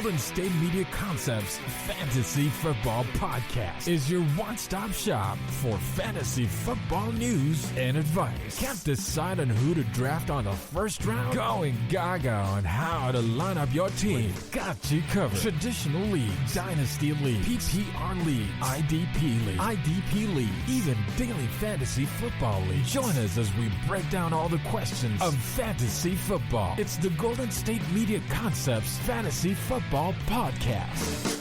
Golden State Media Concepts Fantasy Football Podcast is your one-stop shop for fantasy football news and advice. Can't decide on who to draft on the first round? Going gaga on how to line up your team. Got you covered. Traditional leagues, Dynasty League, PPR League, IDP League, even Daily Fantasy Football League. Join us as we break down all the questions of fantasy football. It's the Golden State Media Concepts Fantasy Football Podcast.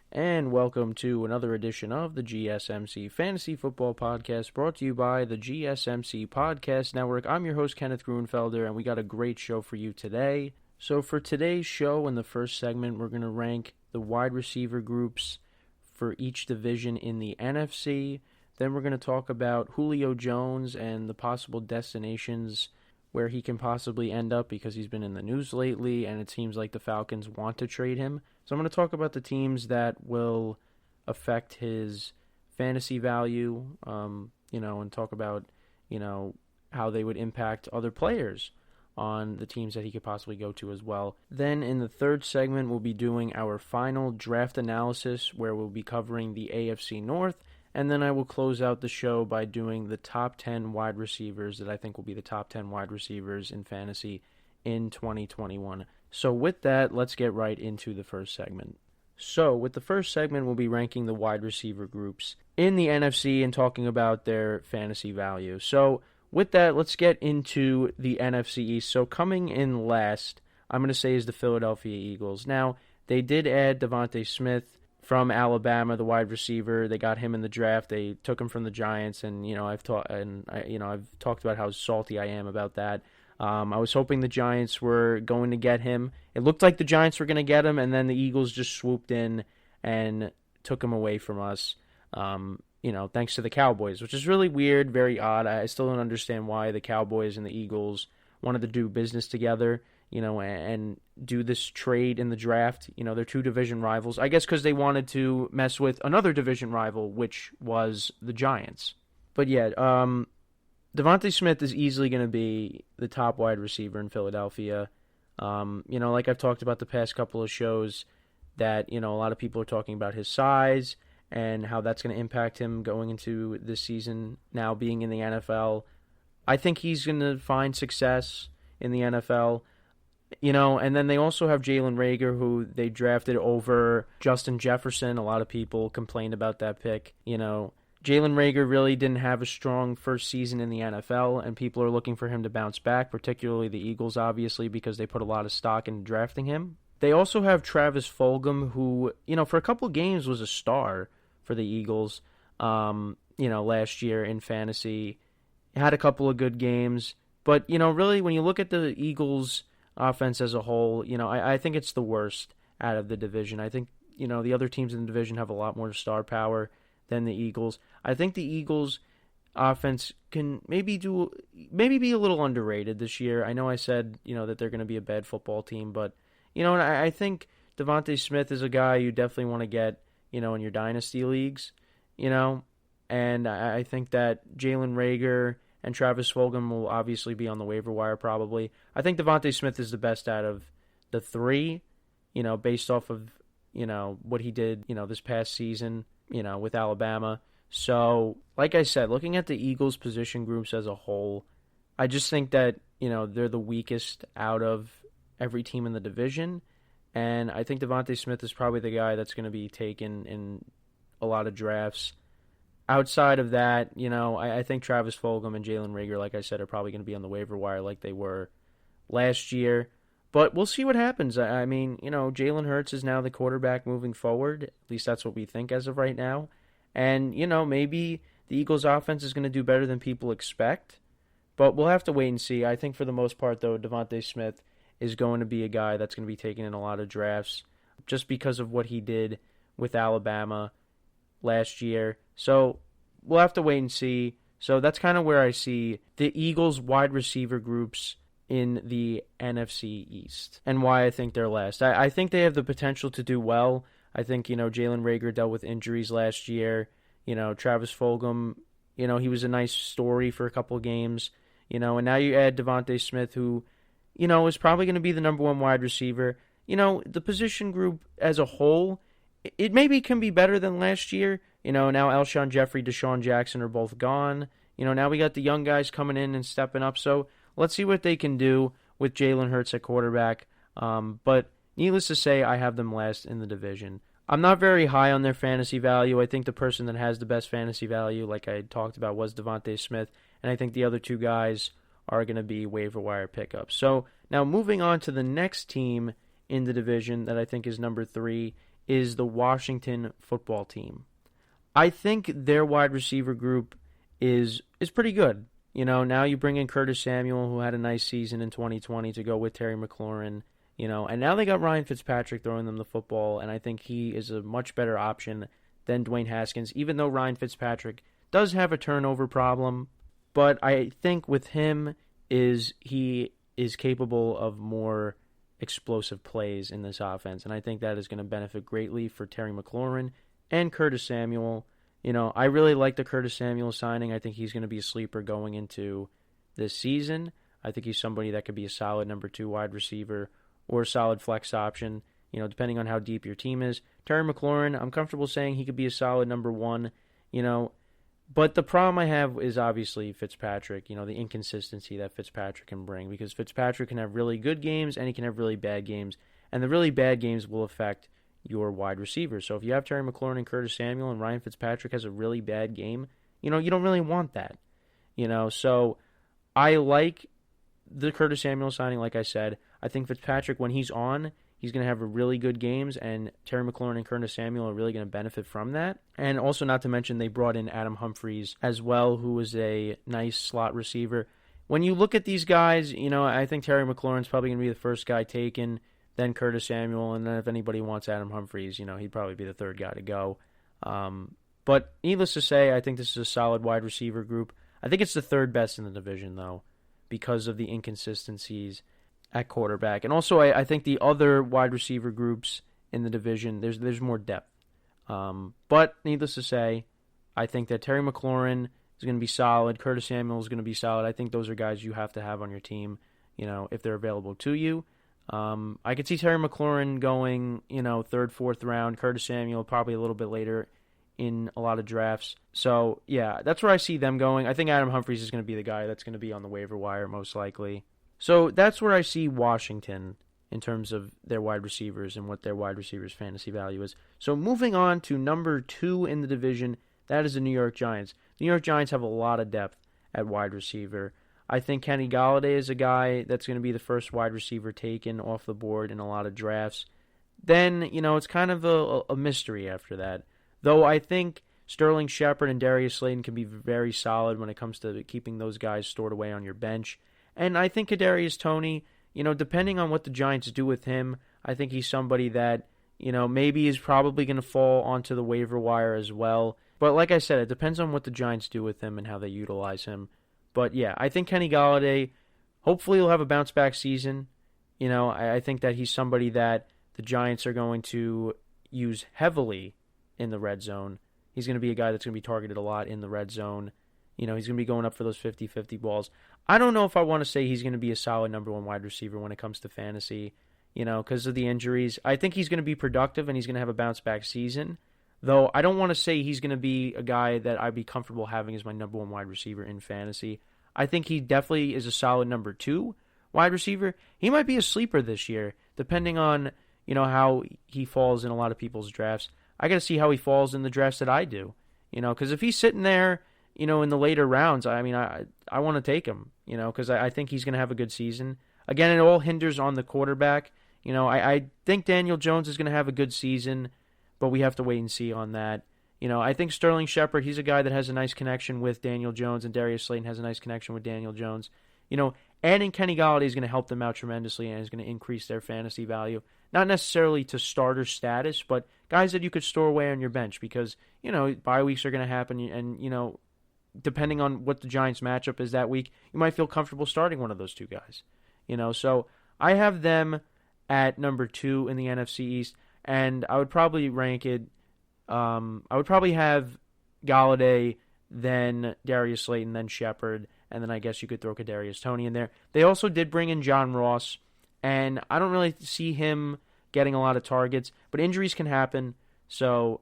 And welcome to another edition of the GSMC Fantasy Football Podcast, brought to you by the GSMC Podcast Network. I'm your host, Kenneth Gruenfelder, and we got a great show for you today. So for today's show, in the first segment, we're going to rank the wide receiver groups for each division in the NFC. Then we're going to talk about Julio Jones and the possible destinations where he can possibly end up, because he's been in the news lately, and it seems like the Falcons want to trade him. So I'm going to talk about the teams that will affect his fantasy value, and talk about, how they would impact other players on the teams that he could possibly go to as well. Then in the third segment, we'll be doing our final draft analysis, where we'll be covering the AFC North. And then I will close out the show by doing the top 10 wide receivers that I think will be the top 10 wide receivers in fantasy in 2021. So with that, let's get right into the first segment. So with the first segment, we'll be ranking the wide receiver groups in the NFC and talking about their fantasy value. So with that, let's get into the NFC East. So coming in last, I'm going to say, is the Philadelphia Eagles. Now, they did add Devontae Smith from Alabama, the wide receiver. They got him in the draft. They took him from the Giants, and I've talked about how salty I am about that. I was hoping the Giants were going to get him. It looked like the Giants were going to get him, and then the Eagles just swooped in and took him away from us. Thanks to the Cowboys, which is really weird, very odd. I still don't understand why the Cowboys and the Eagles wanted to do business together, and do this trade in the draft. They're two division rivals. I guess because they wanted to mess with another division rival, which was the Giants. But yeah, Devontae Smith is easily going to be the top wide receiver in Philadelphia. Like I've talked about the past couple of shows, that, a lot of people are talking about his size and how that's going to impact him going into this season, now being in the NFL. I think he's going to find success in the NFL. And then they also have Jalen Reagor, who they drafted over Justin Jefferson. A lot of people complained about that pick. Jalen Reagor really didn't have a strong first season in the NFL, and people are looking for him to bounce back, particularly the Eagles, obviously, because they put a lot of stock in drafting him. They also have Travis Fulgham, who, for a couple of games was a star for the Eagles, last year in fantasy. Had a couple of good games. But, really, when you look at the Eagles' offense as a whole, I think it's the worst out of the division. I think, the other teams in the division have a lot more star power than the Eagles. I think the Eagles' offense can maybe be a little underrated this year. I know I said, that they're going to be a bad football team, but, I think Devontae Smith is a guy you definitely want to get, in your dynasty leagues, and I think that Jalen Reagor and Travis Fulgham will obviously be on the waiver wire probably. I think Devontae Smith is the best out of the three, based off of, what he did, this past season, with Alabama. So, like I said, looking at the Eagles' position groups as a whole, I just think that, they're the weakest out of every team in the division. And I think Devontae Smith is probably the guy that's going to be taken in a lot of drafts. Outside of that, I think Travis Fulgham and Jalen Reagor, like I said, are probably going to be on the waiver wire like they were last year. But we'll see what happens. I mean, Jalen Hurts is now the quarterback moving forward. At least that's what we think as of right now. And, maybe the Eagles' offense is going to do better than people expect. But we'll have to wait and see. I think for the most part, though, Devontae Smith is going to be a guy that's going to be taken in a lot of drafts just because of what he did with Alabama last year. So we'll have to wait and see. So that's kind of where I see the Eagles' wide receiver groups in the NFC East and why I think they're last. I think they have the potential to do well. I think, Jalen Reagor dealt with injuries last year. Travis Fulgham, he was a nice story for a couple of games. And now you add Devontae Smith, who, is probably going to be the number one wide receiver. The position group as a whole, it maybe can be better than last year. Now Alshon Jeffrey, Deshaun Jackson are both gone. Now we got the young guys coming in and stepping up. So let's see what they can do with Jalen Hurts at quarterback. But needless to say, I have them last in the division. I'm not very high on their fantasy value. I think the person that has the best fantasy value, like I talked about, was Devontae Smith. And I think the other two guys are going to be waiver wire pickups. So now moving on to the next team in the division that I think is number 3 is the Washington football team. I think their wide receiver group is pretty good. Now you bring in Curtis Samuel, who had a nice season in 2020, to go with Terry McLaurin. And now they got Ryan Fitzpatrick throwing them the football, and I think he is a much better option than Dwayne Haskins, even though Ryan Fitzpatrick does have a turnover problem. But I think with him he is capable of more explosive plays in this offense, and I think that is going to benefit greatly for Terry McLaurin and Curtis Samuel. I really like the Curtis Samuel signing. I think he's going to be a sleeper going into this season. I think he's somebody that could be a solid number 2 wide receiver or a solid flex option, depending on how deep your team is. Terry McLaurin, I'm comfortable saying he could be a solid number 1, But the problem I have is obviously Fitzpatrick, the inconsistency that Fitzpatrick can bring, because Fitzpatrick can have really good games and he can have really bad games, and the really bad games will affect your wide receivers. So if you have Terry McLaurin and Curtis Samuel and Ryan Fitzpatrick has a really bad game, you don't really want that. So I like the Curtis Samuel signing, like I said. I think Fitzpatrick, when he's on, he's going to have really good games, and Terry McLaurin and Curtis Samuel are really going to benefit from that. And also, not to mention, they brought in Adam Humphries as well, who was a nice slot receiver. When you look at these guys, I think Terry McLaurin's probably going to be the first guy taken, then Curtis Samuel, and then if anybody wants Adam Humphries, he'd probably be the third guy to go. But needless to say, I think this is a solid wide receiver group. I think it's the third best in the division, though, because of the inconsistencies at quarterback. And also, I think the other wide receiver groups in the division, there's more depth. But needless to say, I think that Terry McLaurin is going to be solid. Curtis Samuel is going to be solid. I think those are guys you have to have on your team, if they're available to you. I could see Terry McLaurin going, third, fourth round. Curtis Samuel probably a little bit later in a lot of drafts. So, yeah, that's where I see them going. I think Adam Humphries is going to be the guy that's going to be on the waiver wire most likely. So that's where I see Washington in terms of their wide receivers and what their wide receivers' fantasy value is. So moving on to number 2 in the division, that is the New York Giants. The New York Giants have a lot of depth at wide receiver. I think Kenny Golladay is a guy that's going to be the first wide receiver taken off the board in a lot of drafts. Then, it's kind of a mystery after that. Though I think Sterling Shepard and Darius Slayton can be very solid when it comes to keeping those guys stored away on your bench. And I think Kadarius Toney, depending on what the Giants do with him, I think he's somebody that, maybe is probably going to fall onto the waiver wire as well. But like I said, it depends on what the Giants do with him and how they utilize him. But yeah, I think Kenny Golladay, hopefully he'll have a bounce-back season. I think that he's somebody that the Giants are going to use heavily in the red zone. He's going to be a guy that's going to be targeted a lot in the red zone. He's going to be going up for those 50-50 balls. I don't know if I want to say he's going to be a solid number 1 wide receiver when it comes to fantasy, because of the injuries. I think he's going to be productive and he's going to have a bounce-back season. Though I don't want to say he's going to be a guy that I'd be comfortable having as my number 1 wide receiver in fantasy. I think he definitely is a solid number 2 wide receiver. He might be a sleeper this year, depending on, how he falls in a lot of people's drafts. I got to see how he falls in the drafts that I do, because if he's sitting there, in the later rounds, I want to take him, because I think he's going to have a good season. Again, it all hinders on the quarterback. I think Daniel Jones is going to have a good season, but we have to wait and see on that. I think Sterling Shepard, he's a guy that has a nice connection with Daniel Jones, and Darius Slayton has a nice connection with Daniel Jones. Adding Kenny Golladay is going to help them out tremendously and is going to increase their fantasy value. Not necessarily to starter status, but guys that you could store away on your bench because, bye weeks are going to happen and, depending on what the Giants matchup is that week, you might feel comfortable starting one of those two guys. So I have them at number 2 in the NFC East, and I would probably rank it. I would probably have Golladay, then Darius Slayton, then Shepard, and then I guess you could throw Kadarius Toney in there. They also did bring in John Ross, and I don't really see him getting a lot of targets, but injuries can happen. So,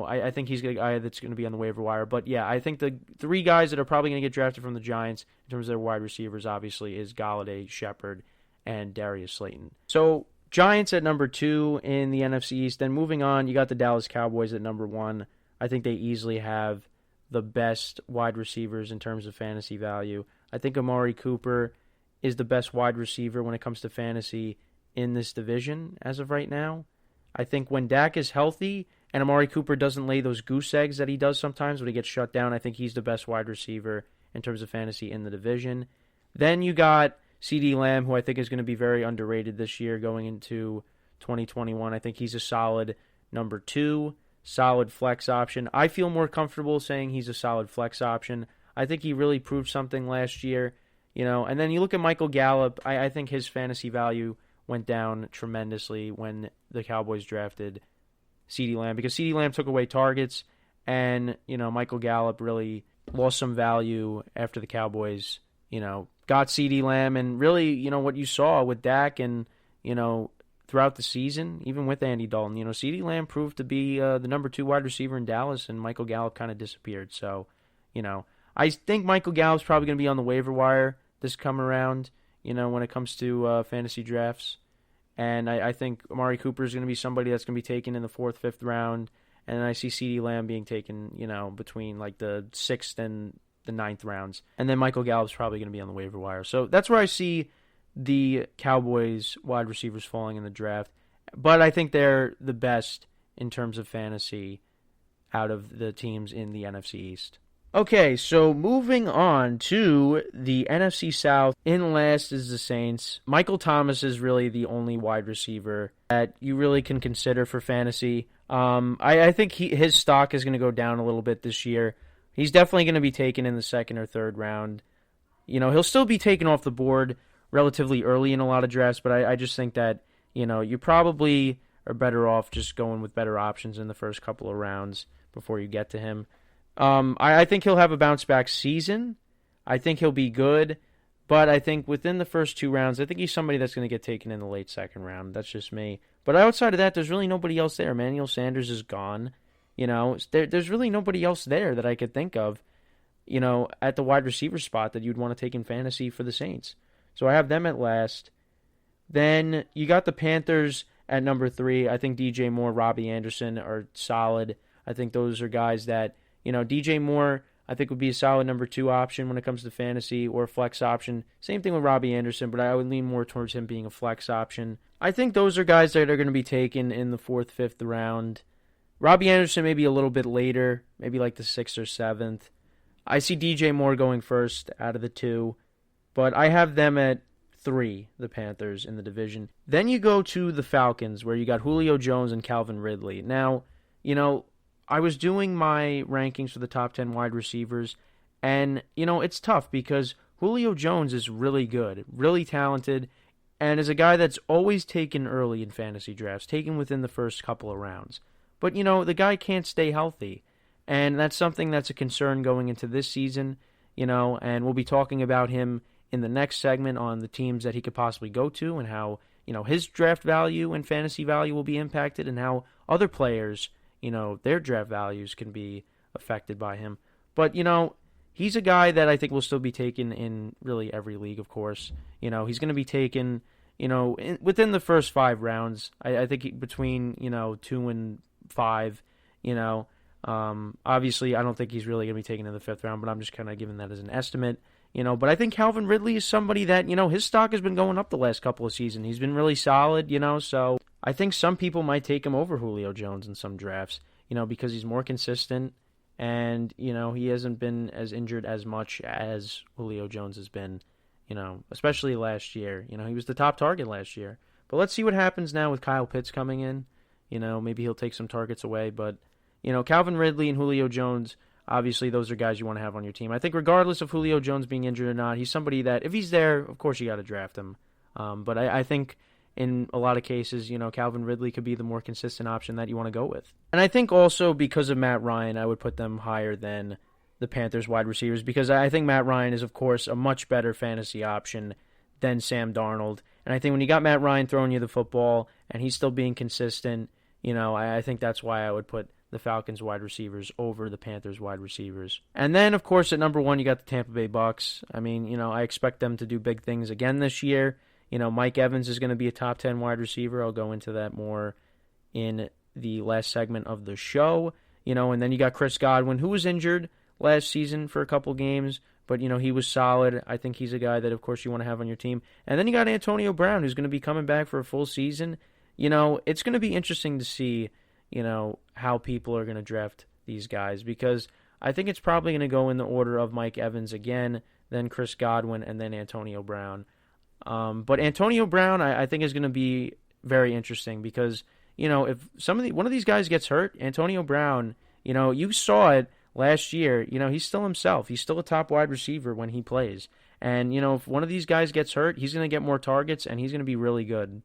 I think he's a guy that's going to be on the waiver wire. But, yeah, I think the 3 guys that are probably going to get drafted from the Giants in terms of their wide receivers, obviously, is Golladay, Shepard, and Darius Slayton. So, Giants at number 2 in the NFC East. Then moving on, you got the Dallas Cowboys at number 1. I think they easily have the best wide receivers in terms of fantasy value. I think Amari Cooper is the best wide receiver when it comes to fantasy in this division as of right now. I think when Dak is healthy and Amari Cooper doesn't lay those goose eggs that he does sometimes when he gets shut down, I think he's the best wide receiver in terms of fantasy in the division. Then you got CeeDee Lamb, who I think is going to be very underrated this year going into 2021. I think he's a solid number 2, solid flex option. I feel more comfortable saying he's a solid flex option. I think he really proved something last year, And then you look at Michael Gallup, I think his fantasy value went down tremendously when the Cowboys drafted CeeDee Lamb because CeeDee Lamb took away targets and, Michael Gallup really lost some value after the Cowboys, got CeeDee Lamb, and really, what you saw with Dak and, throughout the season, even with Andy Dalton, CeeDee Lamb proved to be the number 2 wide receiver in Dallas, and Michael Gallup kind of disappeared. So, I think Michael Gallup's probably going to be on the waiver wire this come around, when it comes to fantasy drafts. And I think Amari Cooper is going to be somebody that's going to be taken in the 4th, 5th round. And I see CeeDee Lamb being taken, between like the 6th and the 9th rounds. And then Michael Gallup's probably going to be on the waiver wire. So that's where I see the Cowboys wide receivers falling in the draft. But I think they're the best in terms of fantasy out of the teams in the NFC East. Okay, so moving on to the NFC South. In last is the Saints. Michael Thomas is really the only wide receiver that you really can consider for fantasy. I think his stock is going to go down a little bit this year. He's definitely going to be taken in the 2nd or 3rd round. He'll still be taken off the board relatively early in a lot of drafts, but I just think that, you probably are better off just going with better options in the first couple of rounds before you get to him. I think he'll have a bounce-back season. I think he'll be good, but I think within the first 2 rounds, I think he's somebody that's going to get taken in the late 2nd round. That's just me. But outside of that, there's really nobody else there. Emmanuel Sanders is gone. There's really nobody else there that I could think of, at the wide receiver spot that you'd want to take in fantasy for the Saints. So I have them at last. Then you got the Panthers at number 3. I think DJ Moore, Robbie Anderson are solid. I think those are guys that, DJ Moore, I think would be a solid number 2 option when it comes to fantasy or flex option. Same thing with Robbie Anderson, but I would lean more towards him being a flex option. I think those are guys that are going to be taken in the 4th, 5th round. Robbie Anderson maybe a little bit later, maybe like the 6th or 7th. I see DJ Moore going first out of the 2, but I have them at 3, the Panthers in the division. Then you go to the Falcons, where you got Julio Jones and Calvin Ridley. Now, I was doing my rankings for the top 10 wide receivers, and, it's tough because Julio Jones is really good, really talented, and is a guy that's always taken early in fantasy drafts, taken within the first couple of rounds. But, the guy can't stay healthy, and that's something that's a concern going into this season, and we'll be talking about him in the next segment on the teams that he could possibly go to and how, his draft value and fantasy value will be impacted and how other players, their draft values can be affected by him. But, he's a guy that I think will still be taken in really every league, of course. He's going to be taken, within the first 5 rounds. I think between, 2 and 5, obviously I don't think he's really going to be taken in the 5th round, but I'm just kind of giving that as an estimate. But I think Calvin Ridley is somebody that, his stock has been going up the last couple of seasons. He's been really solid, so I think some people might take him over Julio Jones in some drafts. because he's more consistent and, he hasn't been as injured as much as Julio Jones has been, especially last year. He was the top target last year. But let's see what happens now with Kyle Pitts coming in. Maybe he'll take some targets away. But, Calvin Ridley and Julio Jones, obviously those are guys you want to have on your team. I think regardless of Julio Jones being injured or not, he's somebody that if he's there, of course you got to draft him. But I think in a lot of cases, Calvin Ridley could be the more consistent option that you want to go with. And I think also because of Matt Ryan, I would put them higher than the Panthers wide receivers because I think Matt Ryan is, of course, a much better fantasy option than Sam Darnold. And I think when you got Matt Ryan throwing you the football and he's still being consistent, I think that's why I would put the Falcons wide receivers over the Panthers wide receivers. And then, of course, at number 1, you got the Tampa Bay Bucks. I mean, I expect them to do big things again this year. Mike Evans is going to be a top 10 wide receiver. I'll go into that more in the last segment of the show. And then you got Chris Godwin, who was injured last season for a couple games, but, he was solid. I think he's a guy that, of course, you want to have on your team. And then you got Antonio Brown, who's going to be coming back for a full season. It's going to be interesting to see, how people are going to draft these guys because I think it's probably going to go in the order of Mike Evans again, then Chris Godwin, and then Antonio Brown. But Antonio Brown, I think, is going to be very interesting because, if one of these guys gets hurt, Antonio Brown, you saw it last year, he's still himself. He's still a top wide receiver when he plays. And, if one of these guys gets hurt, he's going to get more targets and he's going to be really good.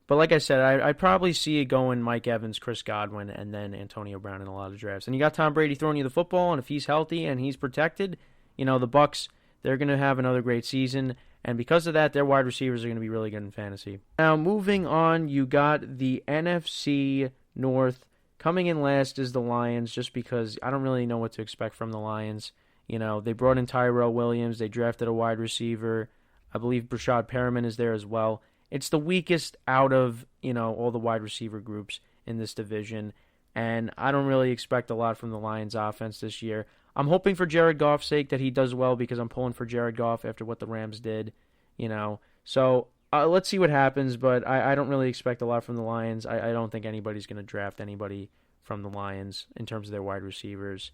But like I said, I'd probably see it going Mike Evans, Chris Godwin, and then Antonio Brown in a lot of drafts. And you got Tom Brady throwing you the football, and if he's healthy and he's protected, the Bucs, they're going to have another great season. And because of that, their wide receivers are going to be really good in fantasy. Now, moving on, you got the NFC North. Coming in last is the Lions, just because I don't really know what to expect from the Lions. They brought in Tyrell Williams. They drafted a wide receiver. I believe Brashad Perriman is there as well. It's the weakest out of, all the wide receiver groups in this division. And I don't really expect a lot from the Lions offense this year. I'm hoping for Jared Goff's sake that he does well because I'm pulling for Jared Goff after what the Rams did, So let's see what happens, but I don't really expect a lot from the Lions. I don't think anybody's going to draft anybody from the Lions in terms of their wide receivers.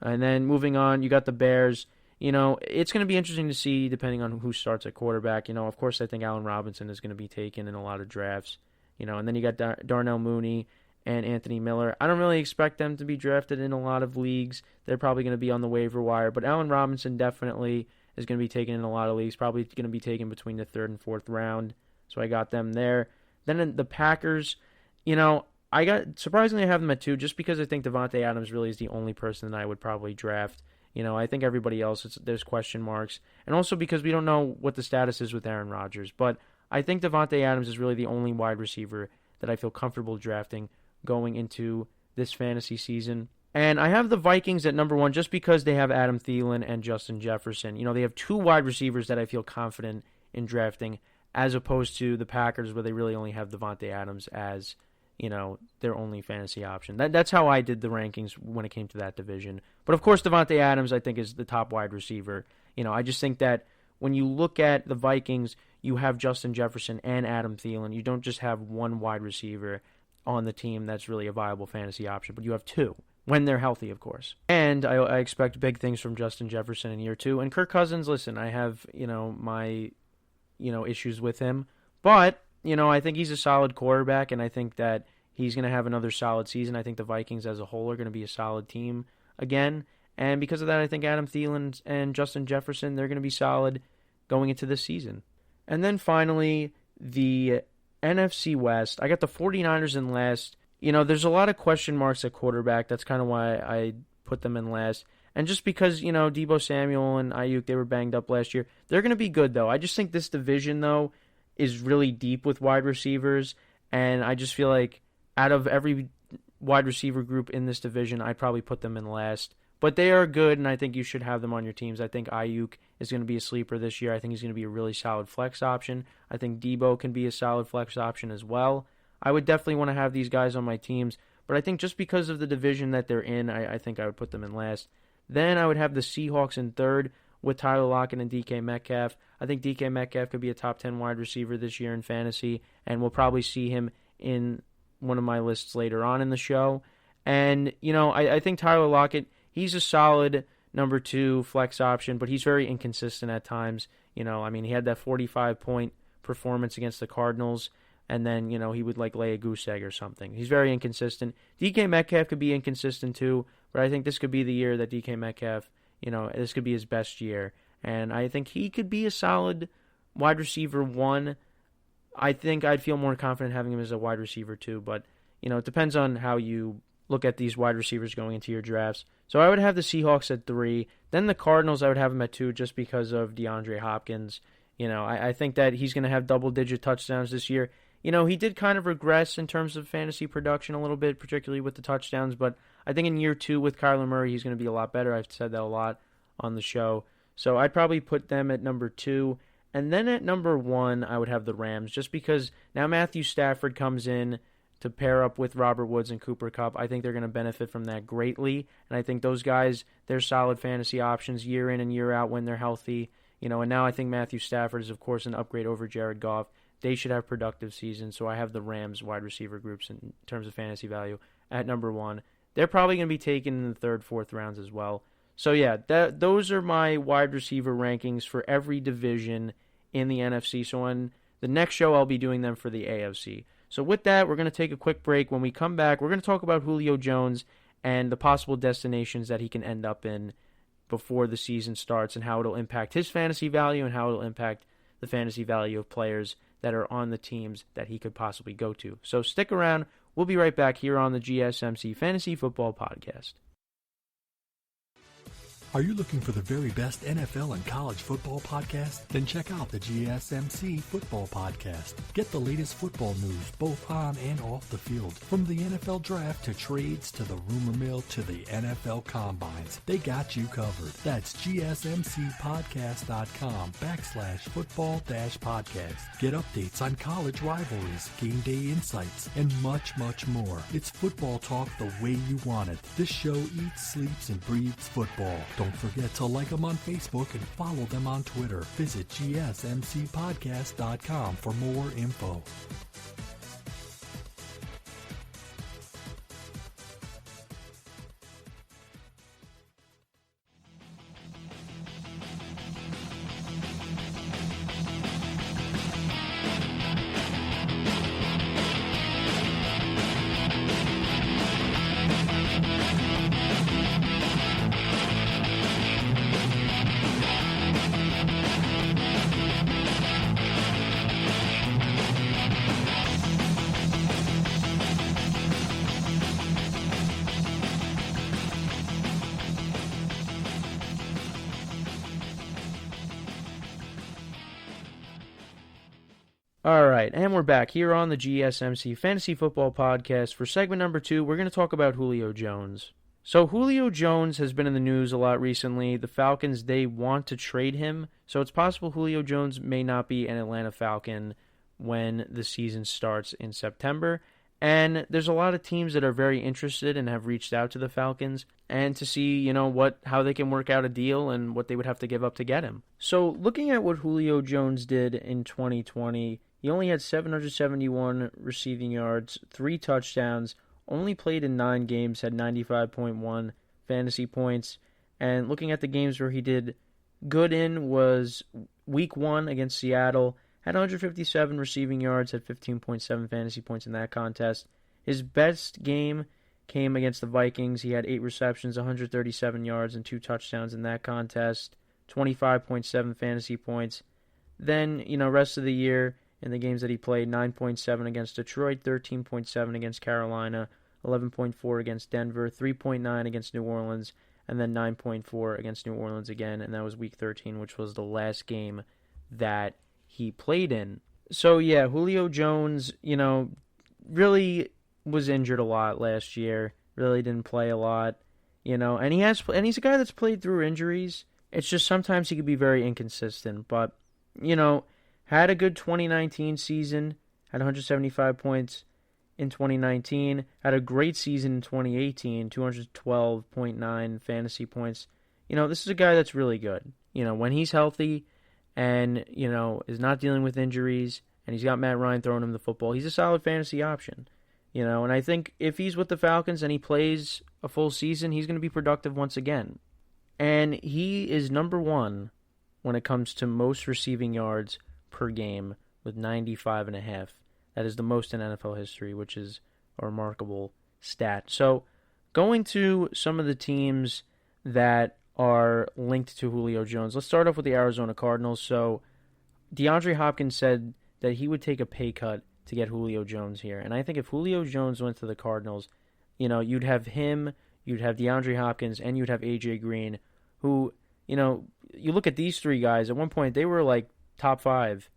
And then moving on, you got the Bears. It's going to be interesting to see depending on who starts at quarterback. Of course, I think Allen Robinson is going to be taken in a lot of drafts. And then you got Darnell Mooney and Anthony Miller. I don't really expect them to be drafted in a lot of leagues. They're probably going to be on the waiver wire, but Allen Robinson definitely is going to be taken in a lot of leagues, probably going to be taken between the 3rd and 4th round. So I got them there. Then in the Packers, surprisingly I have them at 2 just because I think Devontae Adams really is the only person that I would probably draft. I think everybody else, there's question marks. And also because we don't know what the status is with Aaron Rodgers. But I think Devontae Adams is really the only wide receiver that I feel comfortable drafting going into this fantasy season. And I have the Vikings at number 1 just because they have Adam Thielen and Justin Jefferson. They have 2 wide receivers that I feel confident in drafting as opposed to the Packers where they really only have Devontae Adams as, their only fantasy option. That's how I did the rankings when it came to that division. But of course, Devontae Adams, I think, is the top wide receiver. I just think that when you look at the Vikings, you have Justin Jefferson and Adam Thielen. You don't just have one wide receiver on the team that's really a viable fantasy option, but you have 2. When they're healthy, of course. And I expect big things from Justin Jefferson in year 2. And Kirk Cousins, listen, I have, my, issues with him. But, I think he's a solid quarterback, and I think that he's going to have another solid season. I think the Vikings as a whole are going to be a solid team again. And because of that, I think Adam Thielen and Justin Jefferson, they're going to be solid going into this season. And then finally, the NFC West. I got the 49ers in last. There's a lot of question marks at quarterback. That's kind of why I put them in last. And just because, Deebo Samuel and Ayuk, they were banged up last year. They're going to be good, though. I just think this division, though, is really deep with wide receivers. And I just feel like out of every wide receiver group in this division, I'd probably put them in last. But they are good, and I think you should have them on your teams. I think Ayuk is going to be a sleeper this year. I think he's going to be a really solid flex option. I think Deebo can be a solid flex option as well. I would definitely want to have these guys on my teams, but I think just because of the division that they're in, I think I would put them in last. Then I would have the Seahawks in 3rd with Tyler Lockett and DK Metcalf. I think DK Metcalf could be a top 10 wide receiver this year in fantasy, and we'll probably see him in one of my lists later on in the show. And, I think Tyler Lockett, he's a solid number 2 flex option, but he's very inconsistent at times. He had that 45-point performance against the Cardinals, and then, he would lay a goose egg or something. He's very inconsistent. DK Metcalf could be inconsistent too, but I think this could be the year that DK Metcalf, this could be his best year. And I think he could be a solid wide receiver 1. I think I'd feel more confident having him as a wide receiver 2, but, it depends on how you look at these wide receivers going into your drafts. So I would have the Seahawks at 3. Then the Cardinals, I would have them at 2 just because of DeAndre Hopkins. I think that he's going to have double-digit touchdowns this year. He did kind of regress in terms of fantasy production a little bit, particularly with the touchdowns, but I think in year 2 with Kyler Murray, he's going to be a lot better. I've said that a lot on the show. So I'd probably put them at number 2. And then at number 1, I would have the Rams, just because now Matthew Stafford comes in to pair up with Robert Woods and Cooper Kupp. I think they're going to benefit from that greatly. And I think those guys, they're solid fantasy options year in and year out when they're healthy. And now I think Matthew Stafford is, of course, an upgrade over Jared Goff. They should have productive seasons, so I have the Rams wide receiver groups in terms of fantasy value at number 1. They're probably going to be taken in the 3rd, 4th rounds as well. So yeah, those are my wide receiver rankings for every division in the NFC. So on the next show, I'll be doing them for the AFC. So with that, we're going to take a quick break. When we come back, we're going to talk about Julio Jones and the possible destinations that he can end up in before the season starts and how it'll impact his fantasy value and how it'll impact the fantasy value of players that are on the teams that he could possibly go to. So stick around. We'll be right back here on the GSMC Fantasy Football Podcast. Are you looking for the very best NFL and college football podcast? Then check out the GSMC Football Podcast. Get the latest football news both on and off the field. From the NFL Draft to trades to the rumor mill to the NFL Combines, they got you covered. That's GSMCpodcast.com/football-podcast. Get updates on college rivalries, game day insights, and much, much more. It's football talk the way you want it. This show eats, sleeps, and breathes football. Don't forget to like them on Facebook and follow them on Twitter. Visit GSMCpodcast.com for more info. All right, and we're back here on the GSMC Fantasy Football Podcast. For segment number 2, we're going to talk about Julio Jones. So Julio Jones has been in the news a lot recently. The Falcons, they want to trade him, so it's possible Julio Jones may not be an Atlanta Falcon when the season starts in September. And there's a lot of teams that are very interested and have reached out to the Falcons and to see, how they can work out a deal and what they would have to give up to get him. So looking at what Julio Jones did in 2020, he only had 771 receiving yards, 3 touchdowns, only played in 9 games, had 95.1 fantasy points. And looking at the games where he did good in was Week 1 against Seattle, had 157 receiving yards, had 15.7 fantasy points in that contest. His best game came against the Vikings. He had 8 receptions, 137 yards, and 2 touchdowns in that contest, 25.7 fantasy points. Then, rest of the year, in the games that he played, 9.7 against Detroit, 13.7 against Carolina, 11.4 against Denver, 3.9 against New Orleans, and then 9.4 against New Orleans again, and that was Week 13, which was the last game that he played in. So, yeah, Julio Jones, really was injured a lot last year, really didn't play a lot, and he's a guy that's played through injuries. It's just sometimes he could be very inconsistent, but, had a good 2019 season, had 175 points in 2019, had a great season in 2018, 212.9 fantasy points. This is a guy that's really good. When he's healthy and, is not dealing with injuries and he's got Matt Ryan throwing him the football, he's a solid fantasy option. And I think if he's with the Falcons and he plays a full season, he's going to be productive once again. And he is number one when it comes to most receiving yards per game with 95.5. That is the most in NFL history, which is a remarkable stat. So going to some of the teams that are linked to Julio Jones, let's start off with the Arizona Cardinals. So DeAndre Hopkins said that he would take a pay cut to get Julio Jones here. And I think if Julio Jones went to the Cardinals, you'd have him, you'd have DeAndre Hopkins, and you'd have A.J. Green, who, you look at these three guys, at one point they were like top 5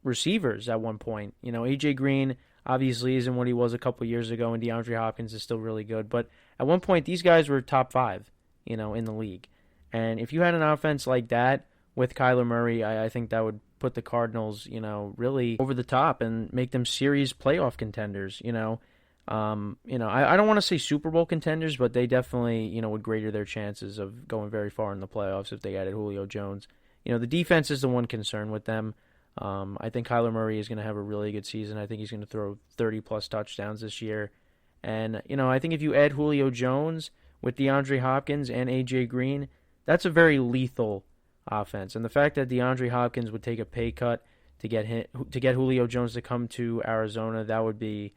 receivers at one point. A.J. Green obviously isn't what he was a couple years ago, and DeAndre Hopkins is still really good. But at one point, these guys were top 5, in the league. And if you had an offense like that with Kyler Murray, I think that would put the Cardinals, really over the top and make them series playoff contenders. I don't want to say Super Bowl contenders, but they definitely, would greater their chances of going very far in the playoffs if they added Julio Jones. The defense is the one concern with them. I think Kyler Murray is going to have a really good season. I think he's going to throw 30-plus touchdowns this year. And, I think if you add Julio Jones with DeAndre Hopkins and A.J. Green, that's a very lethal offense. And the fact that DeAndre Hopkins would take a pay cut to get Julio Jones to come to Arizona, that would be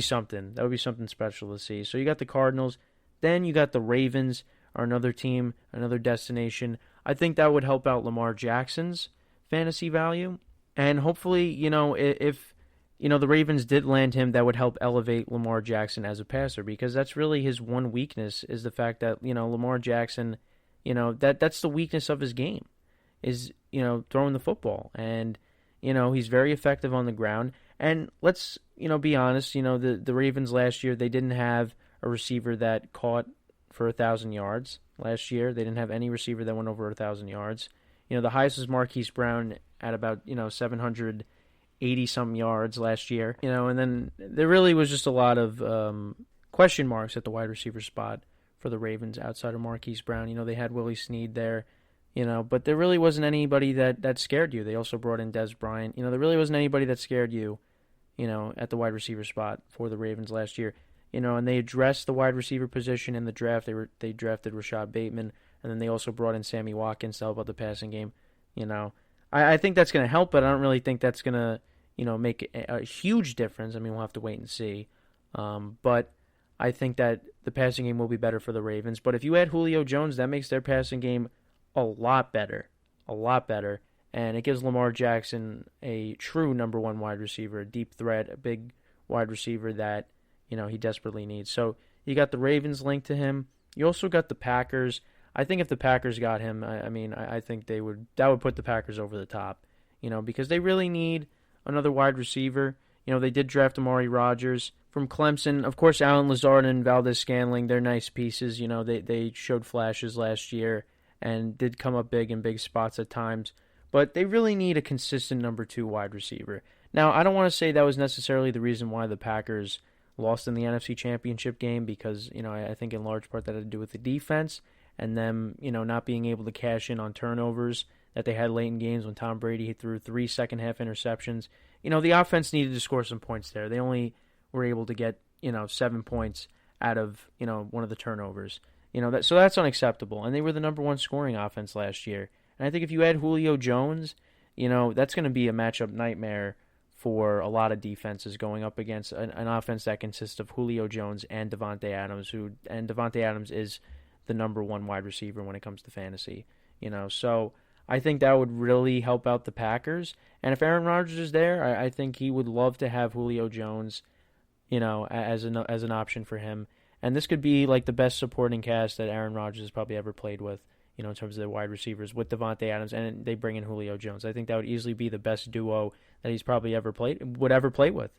something. That would be something special to see. So you got the Cardinals. Then you got the Ravens, are another team, another destination. I think that would help out Lamar Jackson's fantasy value. And hopefully, if the Ravens did land him, that would help elevate Lamar Jackson as a passer, because that's really his one weakness, is the fact that, Lamar Jackson, that's the weakness of his game, is, throwing the football. And, he's very effective on the ground. And let's, be honest, the Ravens last year, they didn't have a receiver that caught for 1,000 yards last year. They didn't have any receiver that went over 1,000 yards. The highest was Marquise Brown at about, 780-some yards last year. And then there really was just a lot of question marks at the wide receiver spot for the Ravens outside of Marquise Brown. They had Willie Snead there, but there really wasn't anybody that scared you. They also brought in Des Bryant. There really wasn't anybody that scared you, at the wide receiver spot for the Ravens last year. And they addressed the wide receiver position in the draft. They drafted Rashad Bateman, and then they also brought in Sammy Watkins to help out the passing game. I think that's going to help, but I don't really think that's going to, make a huge difference. I mean, we'll have to wait and see. But I think that the passing game will be better for the Ravens. But if you add Julio Jones, that makes their passing game a lot better. And it gives Lamar Jackson a true number one wide receiver, a deep threat, a big wide receiver that, he desperately needs. So you got the Ravens linked to him. You also got the Packers. I think if the Packers got him, I think that would put the Packers over the top, because they really need another wide receiver. They did draft Amari Rodgers from Clemson. Of course, Allen Lazard and Valdez-Scantling, they're nice pieces. They showed flashes last year and did come up big in big spots at times. But they really need a consistent number 2 wide receiver. Now, I don't want to say that was necessarily the reason why the Packers lost in the NFC Championship game, because, I think in large part that had to do with the defense and them, not being able to cash in on turnovers that they had late in games when Tom Brady threw 3 second-half interceptions. The offense needed to score some points there. They only were able to get, 7 points out of, one of the turnovers. So that's unacceptable. And they were the number 1 scoring offense last year. And I think if you add Julio Jones, that's going to be a matchup nightmare for a lot of defenses going up against an offense that consists of Julio Jones and Devontae Adams, and Devontae Adams is the number 1 wide receiver when it comes to fantasy. So I think that would really help out the Packers. And if Aaron Rodgers is there, I think he would love to have Julio Jones, as an option for him. And this could be like the best supporting cast that Aaron Rodgers has probably ever played with, in terms of their wide receivers, with Devontae Adams, and they bring in Julio Jones. I think that would easily be the best duo that he's probably would ever play with,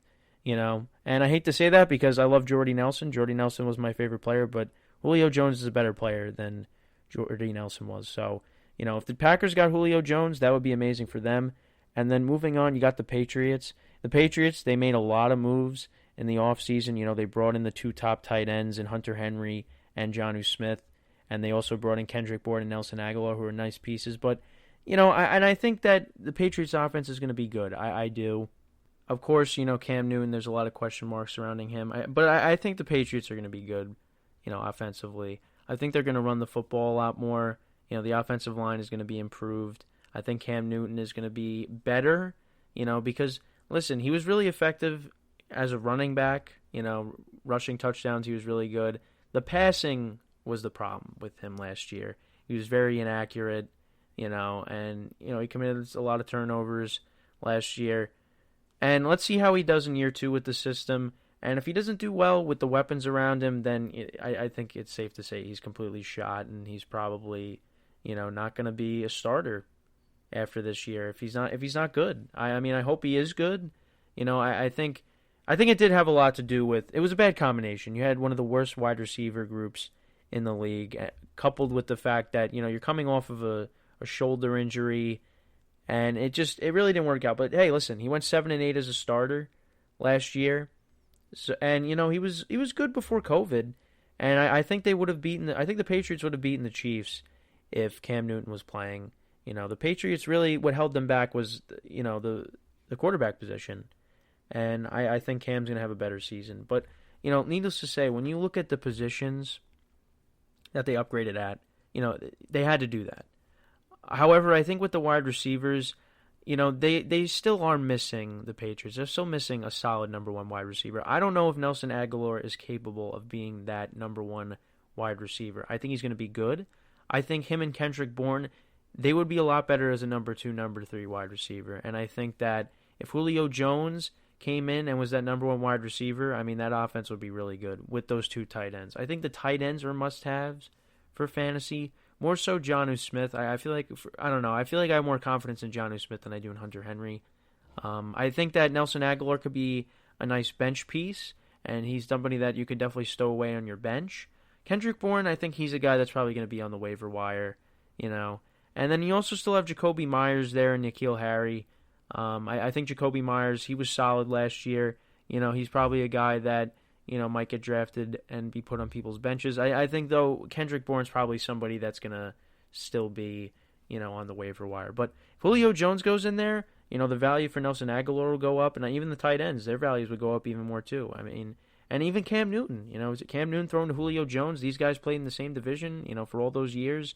And I hate to say that because I love Jordy Nelson. Jordy Nelson was my favorite player, but Julio Jones is a better player than Jordy Nelson was. So, if the Packers got Julio Jones, that would be amazing for them. And then moving on, you got the Patriots. The Patriots, they made a lot of moves in the offseason. They brought in the 2 top tight ends in Hunter Henry and Jonnu Smith. And they also brought in Kendrick Bourne and Nelson Aguilar, who are nice pieces. But, I think that the Patriots offense is going to be good. I do. of course, Cam Newton, there's a lot of question marks surrounding him. But I think the Patriots are going to be good, offensively. I think they're going to run the football a lot more. The offensive line is going to be improved. I think Cam Newton is going to be better, because, listen, he was really effective as a running back, rushing touchdowns, he was really good. The passing was the problem with him last year. He was very inaccurate, and, he committed a lot of turnovers last year. And let's see how he does in year 2 with the system. And if he doesn't do well with the weapons around him, then I think it's safe to say he's completely shot, and he's probably, not going to be a starter after this year if he's not good. I hope he is good. I think it did have a lot to do with, it was a bad combination. You had one of the worst wide receiver groups in the league, coupled with the fact that, you're coming off of a shoulder injury, and it really didn't work out. But hey, listen, he went 7-8 as a starter last year. So, and he was good before COVID, and I think they would have I think the Patriots would have beaten the Chiefs if Cam Newton was playing. The Patriots really, what held them back was the quarterback position, and I think Cam's going to have a better season. But needless to say, when you look at the positions that they upgraded at, they had to do that. However, I think with the wide receivers, they still are missing the Patriots. They're still missing a solid number 1 wide receiver. I don't know if Nelson Aguilar is capable of being that number 1 wide receiver. I think he's going to be good. I think him and Kendrick Bourne, they would be a lot better as a number 2, number 3 wide receiver. And I think that if Julio Jones came in and was that number 1 wide receiver, that offense would be really good with those 2 tight ends. I think the tight ends are must-haves for fantasy. More so Jonnu Smith. I feel like, I don't know, I feel like I have more confidence in Jonnu Smith than I do in Hunter Henry. I think that Nelson Aguilar could be a nice bench piece, and he's somebody that you could definitely stow away on your bench. Kendrick Bourne, I think he's a guy that's probably going to be on the waiver wire, And then you also still have Jacoby Myers there and N'Keal Harry. I think Jacoby Myers, he was solid last year. He's probably a guy that, might get drafted and be put on people's benches. I think, though, Kendrick Bourne's probably somebody that's going to still be, on the waiver wire. But if Julio Jones goes in there, the value for Nelson Aguilar will go up, and even the tight ends, their values would go up even more, too. And even Cam Newton, is it Cam Newton throwing to Julio Jones? These guys played in the same division, for all those years.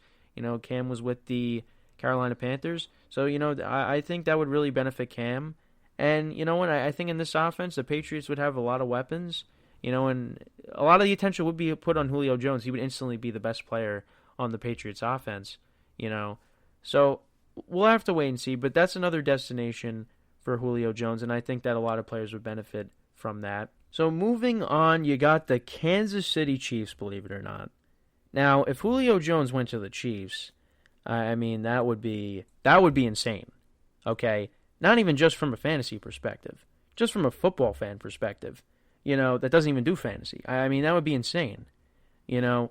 Cam was with the Carolina Panthers. So, I think that would really benefit Cam. And, I think in this offense, the Patriots would have a lot of weapons. And a lot of the attention would be put on Julio Jones. He would instantly be the best player on the Patriots offense, So we'll have to wait and see, but that's another destination for Julio Jones, and I think that a lot of players would benefit from that. So moving on, you got the Kansas City Chiefs, believe it or not. Now, if Julio Jones went to the Chiefs, that would be insane, okay? Not even just from a fantasy perspective, just from a football fan perspective. That doesn't even do fantasy. That would be insane. That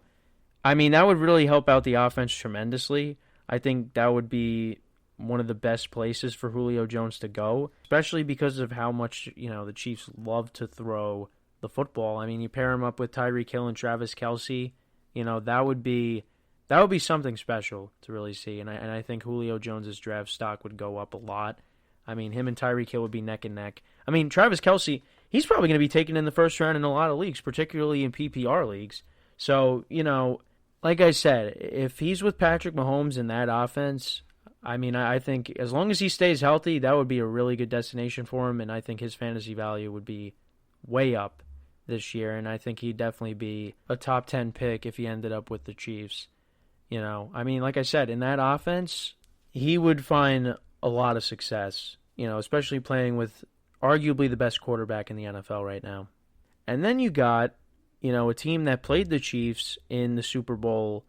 would really help out the offense tremendously. I think that would be one of the best places for Julio Jones to go, especially because of how much, the Chiefs love to throw the football. You pair him up with Tyreek Hill and Travis Kelce, that would be something special to really see. And I think Julio Jones' draft stock would go up a lot. Him and Tyreek Hill would be neck and neck. Travis Kelce, he's probably going to be taken in the first round in a lot of leagues, particularly in PPR leagues. So, like I said, if he's with Patrick Mahomes in that offense, I think as long as he stays healthy, that would be a really good destination for him, and I think his fantasy value would be way up this year, and I think he'd definitely be a top 10 pick if he ended up with the Chiefs. Like I said, in that offense, he would find a lot of success, especially playing with arguably the best quarterback in the NFL right now. And then you got, a team that played the Chiefs in the Super Bowl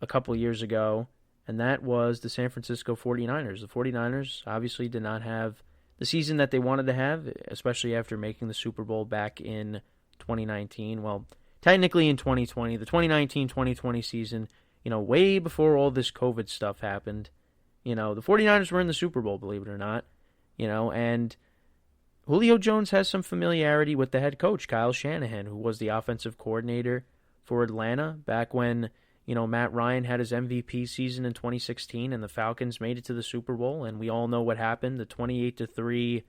a couple years ago, and that was the San Francisco 49ers. The 49ers obviously did not have the season that they wanted to have, especially after making the Super Bowl back in 2019. Well, technically in 2020, the 2019-2020 season, way before all this COVID stuff happened. The 49ers were in the Super Bowl, believe it or not. And Julio Jones has some familiarity with the head coach, Kyle Shanahan, who was the offensive coordinator for Atlanta back when, Matt Ryan had his MVP season in 2016 and the Falcons made it to the Super Bowl, and we all know what happened, the 28-3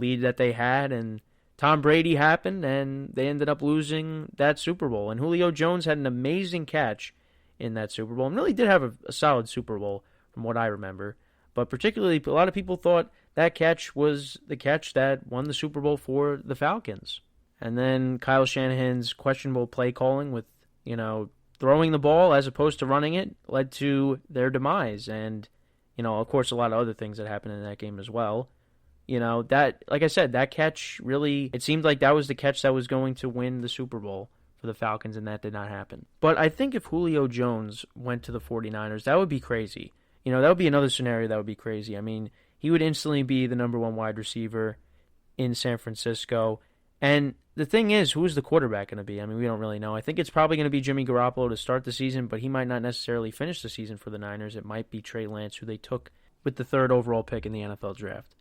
lead that they had, and Tom Brady happened, and they ended up losing that Super Bowl. And Julio Jones had an amazing catch in that Super Bowl, and really did have a solid Super Bowl from what I remember. But particularly, a lot of people thought that catch was the catch that won the Super Bowl for the Falcons. And then Kyle Shanahan's questionable play calling with, throwing the ball as opposed to running it led to their demise. And, of course, a lot of other things that happened in that game as well. That, like I said, that catch really, it seemed like that was the catch that was going to win the Super Bowl for the Falcons, and that did not happen. But I think if Julio Jones went to the 49ers, that would be crazy. That would be another scenario that would be crazy. I mean, he would instantly be the number one wide receiver in San Francisco. And the thing is, who's the quarterback going to be? I mean, we don't really know. I think it's probably going to be Jimmy Garoppolo to start the season, but he might not necessarily finish the season for the Niners. It might be Trey Lance, who they took with the 3rd overall pick in the NFL draft.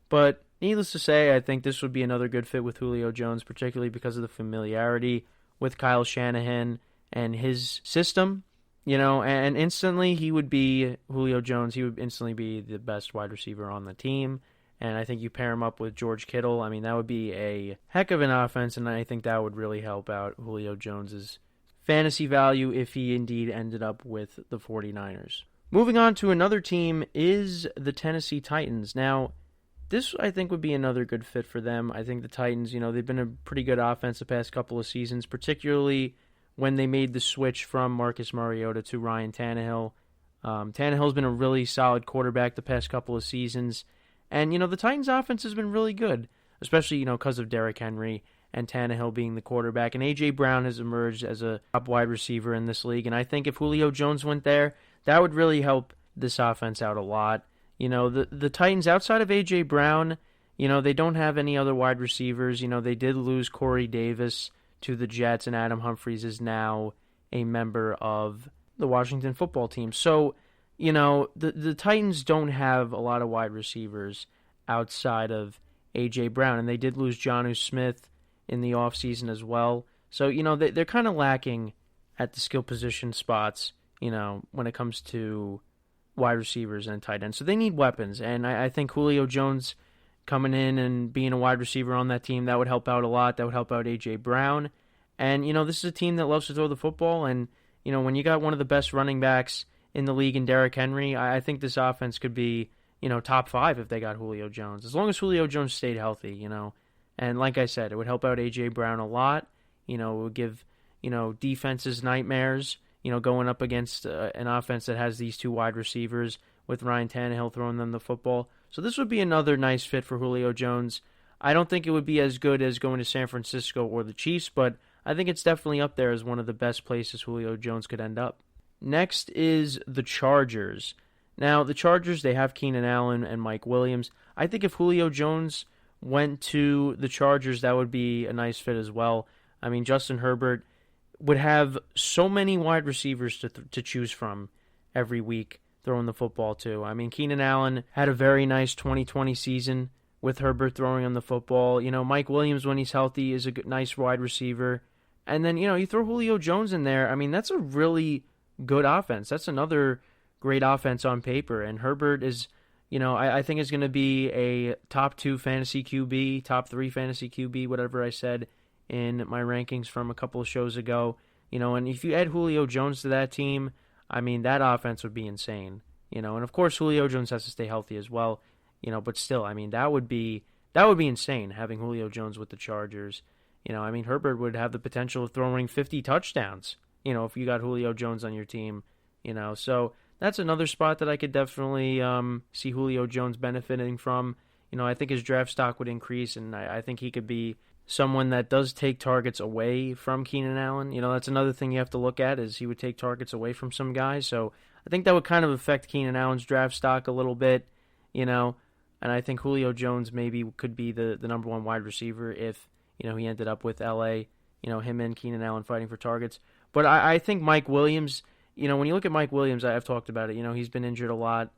But needless to say, I think this would be another good fit with Julio Jones, particularly because of the familiarity with Kyle Shanahan and his system. And instantly Julio Jones, he would instantly be the best wide receiver on the team. And I think you pair him up with George Kittle, I mean, that would be a heck of an offense, and I think that would really help out Julio Jones's fantasy value if he indeed ended up with the 49ers. Moving on to another team is the Tennessee Titans. Now, this I think would be another good fit for them. I think the Titans, they've been a pretty good offense the past couple of seasons, particularly when they made the switch from Marcus Mariota to Ryan Tannehill. Tannehill's been a really solid quarterback the past couple of seasons. And, the Titans' offense has been really good, especially, because of Derrick Henry and Tannehill being the quarterback. And A.J. Brown has emerged as a top wide receiver in this league. And I think if Julio Jones went there, that would really help this offense out a lot. The Titans, outside of A.J. Brown, they don't have any other wide receivers. They did lose Corey Davis to the Jets, and Adam Humphries is now a member of the Washington football team. So, the Titans don't have a lot of wide receivers outside of A.J. Brown, and they did lose Jonnu Smith in the offseason as well. So, they're kind of lacking at the skill position spots, when it comes to wide receivers and tight ends. So they need weapons, and I think Julio Jones coming in and being a wide receiver on that team, that would help out a lot. That would help out A.J. Brown. And, this is a team that loves to throw the football, and, when you got one of the best running backs in the league in Derrick Henry, I think this offense could be, top 5 if they got Julio Jones. As long as Julio Jones stayed healthy, And like I said, it would help out A.J. Brown a lot. It would give, defenses nightmares, going up against an offense that has these two wide receivers with Ryan Tannehill throwing them the football. So this would be another nice fit for Julio Jones. I don't think it would be as good as going to San Francisco or the Chiefs, but I think it's definitely up there as one of the best places Julio Jones could end up. Next is the Chargers. Now, the Chargers, they have Keenan Allen and Mike Williams. I think if Julio Jones went to the Chargers, that would be a nice fit as well. I mean, Justin Herbert would have so many wide receivers to choose from every week throwing the football to. I mean, Keenan Allen had a very nice 2020 season with Herbert throwing on the football. Mike Williams, when he's healthy, is a nice wide receiver. And then, you throw Julio Jones in there. I mean, that's a really good offense. That's another great offense on paper. And Herbert is, I think is going to be a top 2 fantasy QB, top 3 fantasy QB, whatever I said in my rankings from a couple of shows ago. And if you add Julio Jones to that team, I mean, that offense would be insane. And of course Julio Jones has to stay healthy as well. But still, I mean, that would be insane having Julio Jones with the Chargers. I mean, Herbert would have the potential of throwing 50 touchdowns, if you got Julio Jones on your team, So that's another spot that I could definitely see Julio Jones benefiting from. I think his draft stock would increase, and I think he could be someone that does take targets away from Keenan Allen. That's another thing you have to look at, is he would take targets away from some guys. So I think that would kind of affect Keenan Allen's draft stock a little bit, and I think Julio Jones maybe could be the number 1 wide receiver if, he ended up with L.A., him and Keenan Allen fighting for targets. But I think Mike Williams, when you look at Mike Williams, I've talked about it, he's been injured a lot,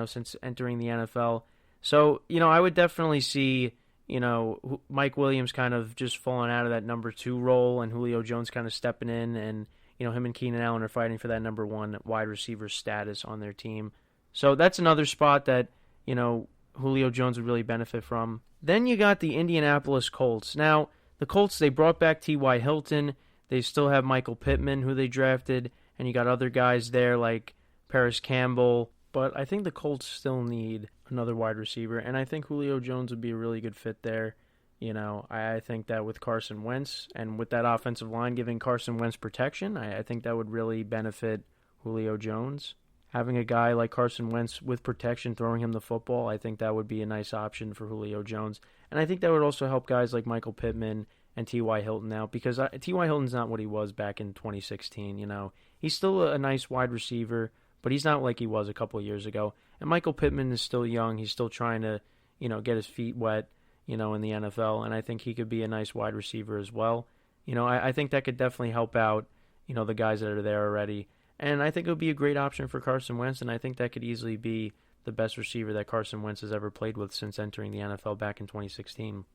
since entering the NFL. So, I would definitely see, Mike Williams kind of just falling out of that number 2 role and Julio Jones kind of stepping in, and, him and Keenan Allen are fighting for that number 1 wide receiver status on their team. So that's another spot that, Julio Jones would really benefit from. Then you got the Indianapolis Colts. Now, the Colts, they brought back T.Y. Hilton. They still have Michael Pittman, who they drafted, and you got other guys there like Paris Campbell. But I think the Colts still need another wide receiver, and I think Julio Jones would be a really good fit there. You know, I think that with Carson Wentz and with that offensive line giving Carson Wentz protection, I think that would really benefit Julio Jones. Having a guy like Carson Wentz with protection throwing him the football, I think that would be a nice option for Julio Jones. And I think that would also help guys like Michael Pittman and T.Y. Hilton out, because T.Y. Hilton's not what he was back in 2016, you know. He's still a nice wide receiver, but he's not like he was a couple of years ago. And Michael Pittman is still young. He's still trying to, you know, get his feet wet, you know, in the NFL. And I think he could be a nice wide receiver as well. You know, I think that could definitely help out, you know, the guys that are there already. And I think it would be a great option for Carson Wentz. And I think that could easily be the best receiver that Carson Wentz has ever played with since entering the NFL back in 2016.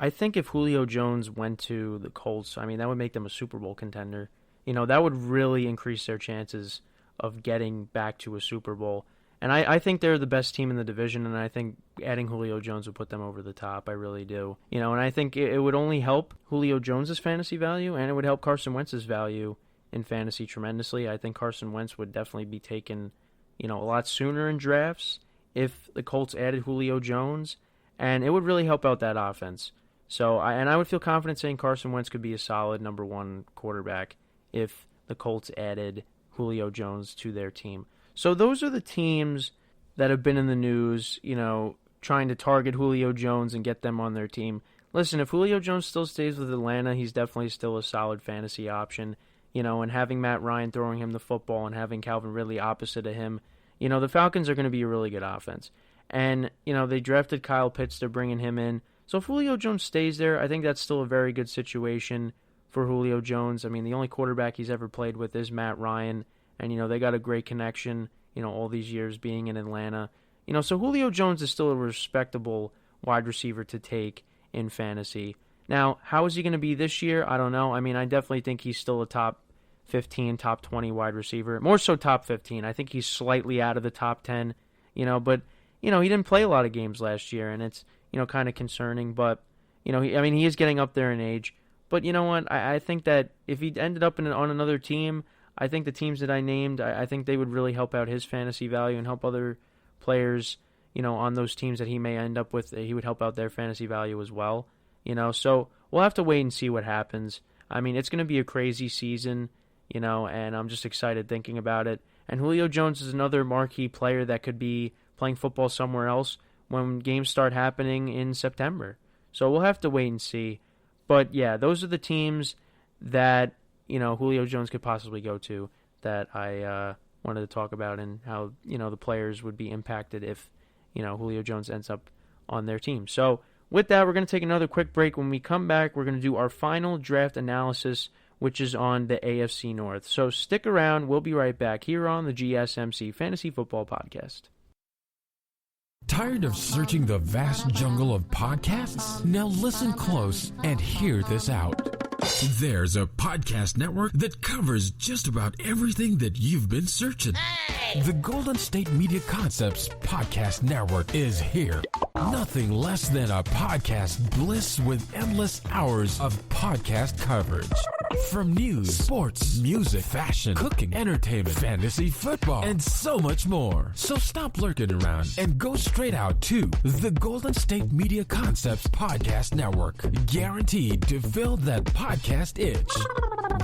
I think if Julio Jones went to the Colts, I mean, that would make them a Super Bowl contender. You know, that would really increase their chances of getting back to a Super Bowl. And I think they're the best team in the division, and I think adding Julio Jones would put them over the top. I really do. You know, and I think it would only help Julio Jones' fantasy value, and it would help Carson Wentz's value in fantasy tremendously. I think Carson Wentz would definitely be taken, you know, a lot sooner in drafts if the Colts added Julio Jones, and it would really help out that offense. So, I would feel confident saying Carson Wentz could be a solid number one quarterback if the Colts added Julio Jones to their team. So those are the teams that have been in the news, you know, trying to target Julio Jones and get them on their team. Listen, if Julio Jones still stays with Atlanta, he's definitely still a solid fantasy option, you know, and having Matt Ryan throwing him the football and having Calvin Ridley opposite of him, you know, the Falcons are going to be a really good offense. And, you know, they drafted Kyle Pitts, they're bringing him in. So if Julio Jones stays there, I think that's still a very good situation for Julio Jones. I mean, the only quarterback he's ever played with is Matt Ryan, and, you know, they got a great connection, you know, all these years being in Atlanta. You know, so Julio Jones is still a respectable wide receiver to take in fantasy. Now, how is he going to be this year? I don't know. I mean, I definitely think he's still a top 15, top 20 wide receiver. More so top 15. I think he's slightly out of the top 10, you know, but, you know, he didn't play a lot of games last year, and it's, you know, kind of concerning. But, you know, he is getting up there in age. But you know what? I think that if he ended up on another team, I think the teams that I named, I think they would really help out his fantasy value and help other players, you know, on those teams that he may end up with. He would help out their fantasy value as well, you know. So we'll have to wait and see what happens. I mean, it's going to be a crazy season, you know, and I'm just excited thinking about it. And Julio Jones is another marquee player that could be playing football somewhere else when games start happening in September. So we'll have to wait and see. But yeah, those are the teams that, you know, Julio Jones could possibly go to that I wanted to talk about, and how, you know, the players would be impacted if, you know, Julio Jones ends up on their team. So with that, we're going to take another quick break. When we come back, we're going to do our final draft analysis, which is on the AFC North. So stick around. We'll be right back here on the GSMC Fantasy Football Podcast. Tired of searching the vast jungle of podcasts? Now listen close and hear this out. There's a podcast network that covers just about everything that you've been searching. Hey! The Golden State Media Concepts Podcast Network is here. Nothing less than a podcast bliss with endless hours of podcast coverage. From news, sports, music, fashion, cooking, entertainment, fantasy football, and so much more. So stop lurking around and go straight out to the Golden State Media Concepts Podcast Network. Guaranteed to fill that podcast itch.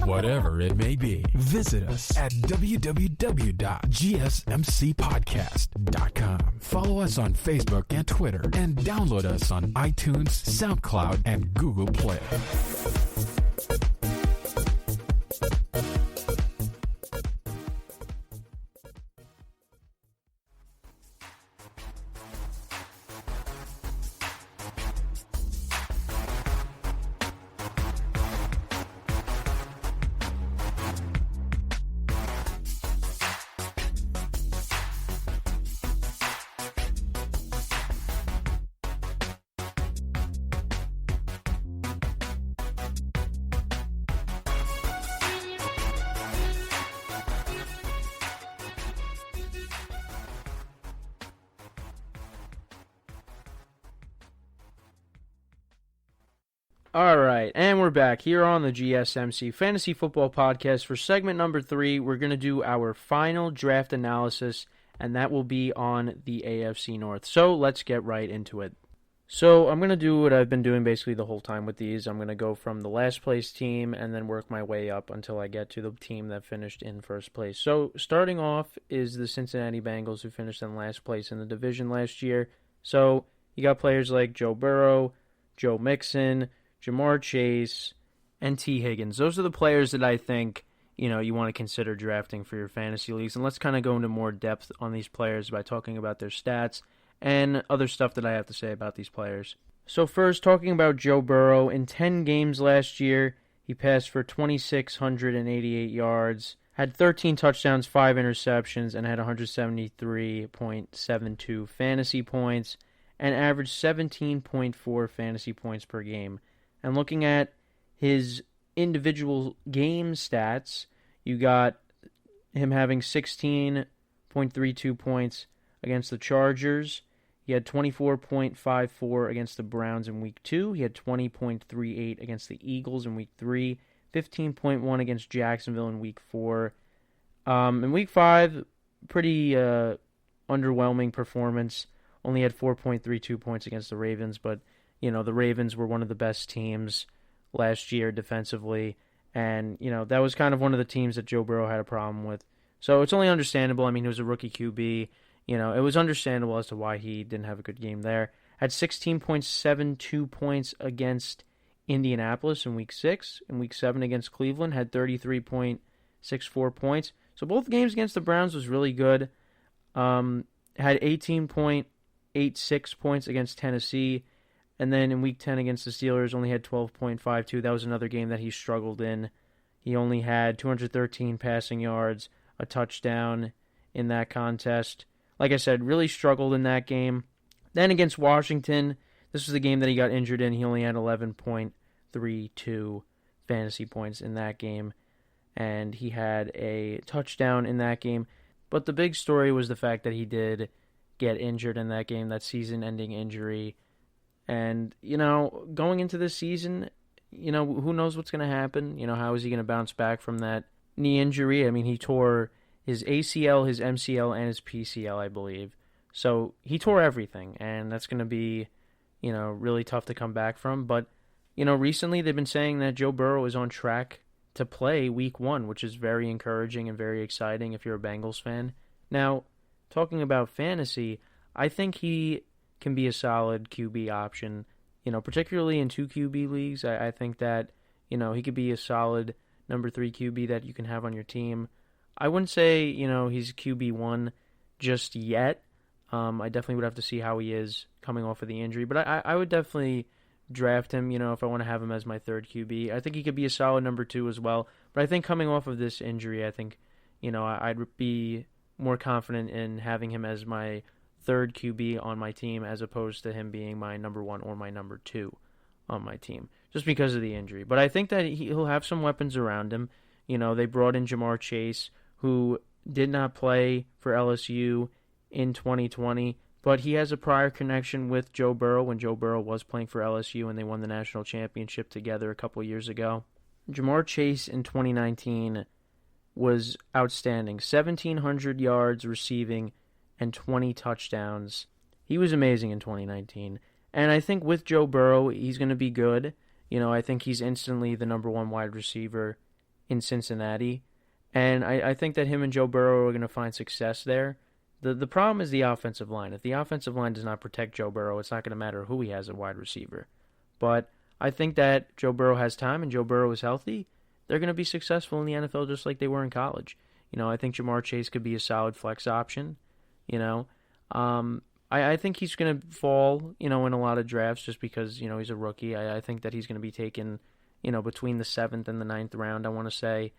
Whatever it may be. Visit us at www.gsmcpodcast.com. Follow us on Facebook and Twitter, and download us on iTunes, SoundCloud, and Google Play. All right, and we're back here on the GSMC Fantasy Football Podcast for segment number 3. We're going to do our final draft analysis, and that will be on the AFC North. So let's get right into it. So I'm going to do what I've been doing basically the whole time with these. I'm going to go from the last place team and then work my way up until I get to the team that finished in first place. So starting off is the Cincinnati Bengals, who finished in last place in the division last year. So you got players like Joe Burrow, Joe Mixon, Jamar Chase, and T. Higgins. Those are the players that I think, you want to consider drafting for your fantasy leagues. And let's kind of go into more depth on these players by talking about their stats and other stuff that I have to say about these players. So first, talking about Joe Burrow, in 10 games last year, he passed for 2,688 yards, had 13 touchdowns, 5 interceptions, and had 173.72 fantasy points, and averaged 17.4 fantasy points per game. And looking at his individual game stats, you got him having 16.32 points against the Chargers. He had 24.54 against the Browns in Week 2. He had 20.38 against the Eagles in Week 3. 15.1 against Jacksonville in Week 4. In Week 5, pretty underwhelming performance. Only had 4.32 points against the Ravens, but the Ravens were one of the best teams last year defensively, and that was kind of one of the teams that Joe Burrow had a problem with. So it's only understandable. I mean, he was a rookie QB. It was understandable as to why he didn't have a good game there. Had 16.72 points against Indianapolis in Week 6. In Week 7 against Cleveland, had 33.64 points. So both games against the Browns was really good. Had 18.86 points against Tennessee. And then in Week 10 against the Steelers, only had 12.52. That was another game that he struggled in. He only had 213 passing yards, a touchdown in that contest. Like I said, really struggled in that game. Then against Washington, this was the game that he got injured in. He only had 11.32 fantasy points in that game. And he had a touchdown in that game. But the big story was the fact that he did get injured in that game, that season-ending injury. And, going into this season, who knows what's going to happen? How is he going to bounce back from that knee injury? I mean, he tore his ACL, his MCL, and his PCL, I believe. So he tore everything, and that's going to be, really tough to come back from. But, recently they've been saying that Joe Burrow is on track to play Week 1, which is very encouraging and very exciting if you're a Bengals fan. Now, talking about fantasy, I think he can be a solid QB option, particularly in 2 QB leagues. I think that, he could be a solid number 3 QB that you can have on your team. I wouldn't say, he's QB1 just yet. I definitely would have to see how he is coming off of the injury, but I would definitely draft him, if I want to have him as my 3rd QB. I think he could be a solid number 2 as well, but I think coming off of this injury, I think, I'd be more confident in having him as my 3rd QB on my team as opposed to him being my number 1 or my number 2 on my team, just because of the injury. But I think that he'll have some weapons around him. They brought in Jamar Chase, who did not play for LSU in 2020, but he has a prior connection with Joe Burrow when Joe Burrow was playing for LSU and they won the national championship together a couple years ago. Jamar Chase in 2019 was outstanding. 1,700 yards receiving and 20 touchdowns. He was amazing in 2019. And I think with Joe Burrow, he's going to be good. I think he's instantly the number 1 wide receiver in Cincinnati. And I think that him and Joe Burrow are going to find success there. The problem is the offensive line. If the offensive line does not protect Joe Burrow, it's not going to matter who he has at wide receiver. But I think that Joe Burrow has time and Joe Burrow is healthy. They're going to be successful in the NFL just like they were in college. I think Jamar Chase could be a solid flex option. I think he's going to fall, in a lot of drafts just because, he's a rookie. I think that he's going to be taken, between the 7th and the 9th round, I want to say.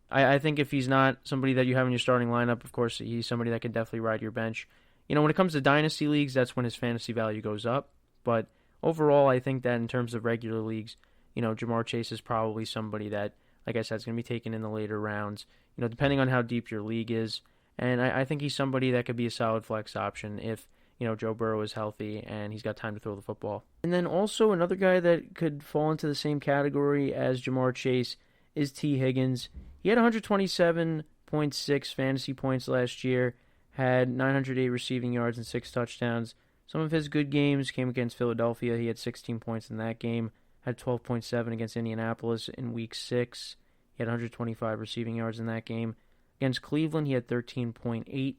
I think if he's not somebody that you have in your starting lineup, of course, he's somebody that can definitely ride your bench. When it comes to dynasty leagues, that's when his fantasy value goes up. But overall, I think that in terms of regular leagues, Jamar Chase is probably somebody that, like I said, is going to be taken in the later rounds, depending on how deep your league is. And I think he's somebody that could be a solid flex option if, Joe Burrow is healthy and he's got time to throw the football. And then also another guy that could fall into the same category as Jamar Chase is T. Higgins. He had 127.6 fantasy points last year, had 908 receiving yards and 6 touchdowns. Some of his good games came against Philadelphia. He had 16 points in that game, had 12.7 against Indianapolis in Week 6. He had 125 receiving yards in that game. Against Cleveland, he had 13.8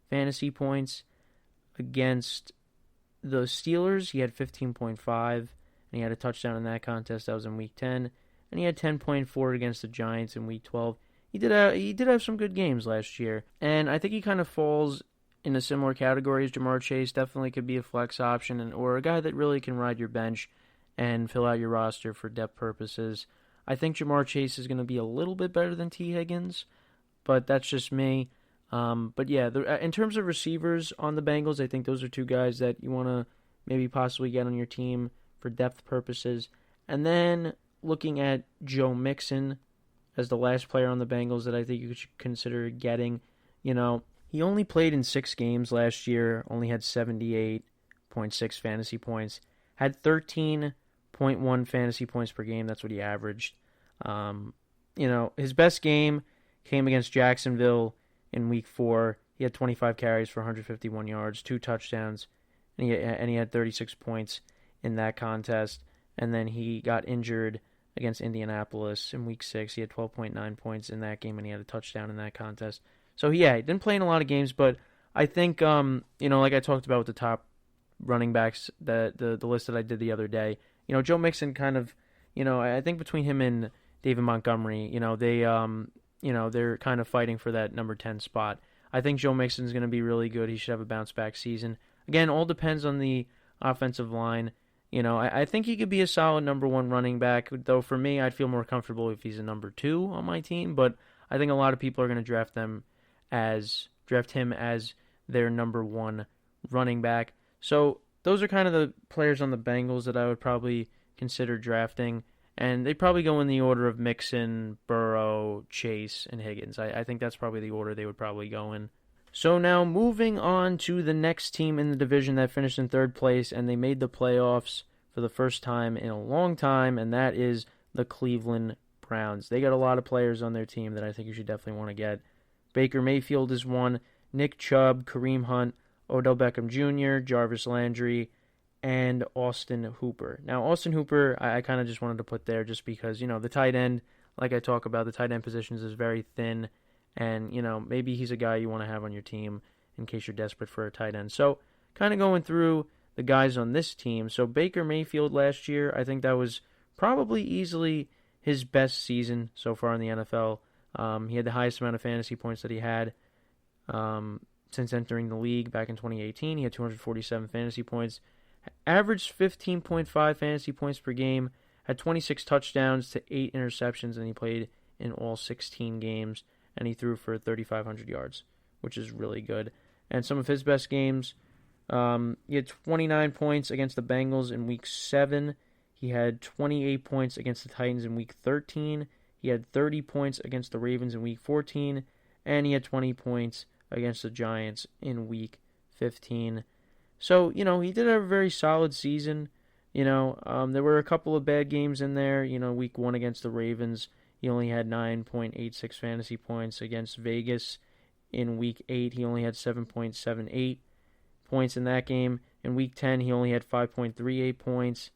fantasy points. Against the Steelers, he had 15.5, and he had a touchdown in that contest. That was in Week 10. And he had 10.4 against the Giants in Week 12. He did have some good games last year. And I think he kind of falls in a similar category as Jamar Chase. Definitely could be a flex option or a guy that really can ride your bench and fill out your roster for depth purposes. I think Jamar Chase is going to be a little bit better than T. Higgins, but that's just me. But yeah, in terms of receivers on the Bengals, I think those are two guys that you want to maybe possibly get on your team for depth purposes. And then looking at Joe Mixon as the last player on the Bengals that I think you should consider getting. He only played in 6 games last year, only had 78.6 fantasy points, had 13.1 fantasy points per game. That's what he averaged. His best game came against Jacksonville in Week 4. He had 25 carries for 151 yards, 2 touchdowns, and he had 36 points in that contest. And then he got injured against Indianapolis in Week 6. He had 12.9 points in that game, and he had a touchdown in that contest. So, yeah, he didn't play in a lot of games, but I think, like I talked about with the top running backs, the list that I did the other day, Joe Mixon kind of, I think between him and David Montgomery, they're kind of fighting for that number 10 spot. I think Joe Mixon's going to be really good. He should have a bounce-back season. Again, all depends on the offensive line. I think he could be a solid number 1 running back, though for me, I'd feel more comfortable if he's a number 2 on my team, but I think a lot of people are going to draft him as their number 1 running back. So those are kind of the players on the Bengals that I would probably consider drafting, and they probably go in the order of Mixon, Burrow, Chase, and Higgins. I think that's probably the order they would probably go in. So now moving on to the next team in the division that finished in 3rd place, and they made the playoffs for the first time in a long time, and that is the Cleveland Browns. They got a lot of players on their team that I think you should definitely want to get. Baker Mayfield is one, Nick Chubb, Kareem Hunt, Odell Beckham Jr., Jarvis Landry, and Austin Hooper. Now, Austin Hooper, I kind of just wanted to put there just because, the tight end, like I talk about, the tight end positions is very thin, and, maybe he's a guy you want to have on your team in case you're desperate for a tight end. So, kind of going through the guys on this team. So, Baker Mayfield last year, I think that was probably easily his best season so far in the NFL. He had the highest amount of fantasy points that he had since entering the league back in 2018. He had 247 fantasy points, averaged 15.5 fantasy points per game, had 26 touchdowns to 8 interceptions, and he played in all 16 games, and he threw for 3,500 yards, which is really good. And some of his best games, he had 29 points against the Bengals in Week 7. He had 28 points against the Titans in Week 13. He had 30 points against the Ravens in Week 14. And he had 20 points against the Giants in Week 15. So, he did have a very solid season. There were a couple of bad games in there. Week 1 against the Ravens, he only had 9.86 fantasy points. Against Vegas in Week 8, he only had 7.78 points in that game. In Week 10, he only had 5.38 points.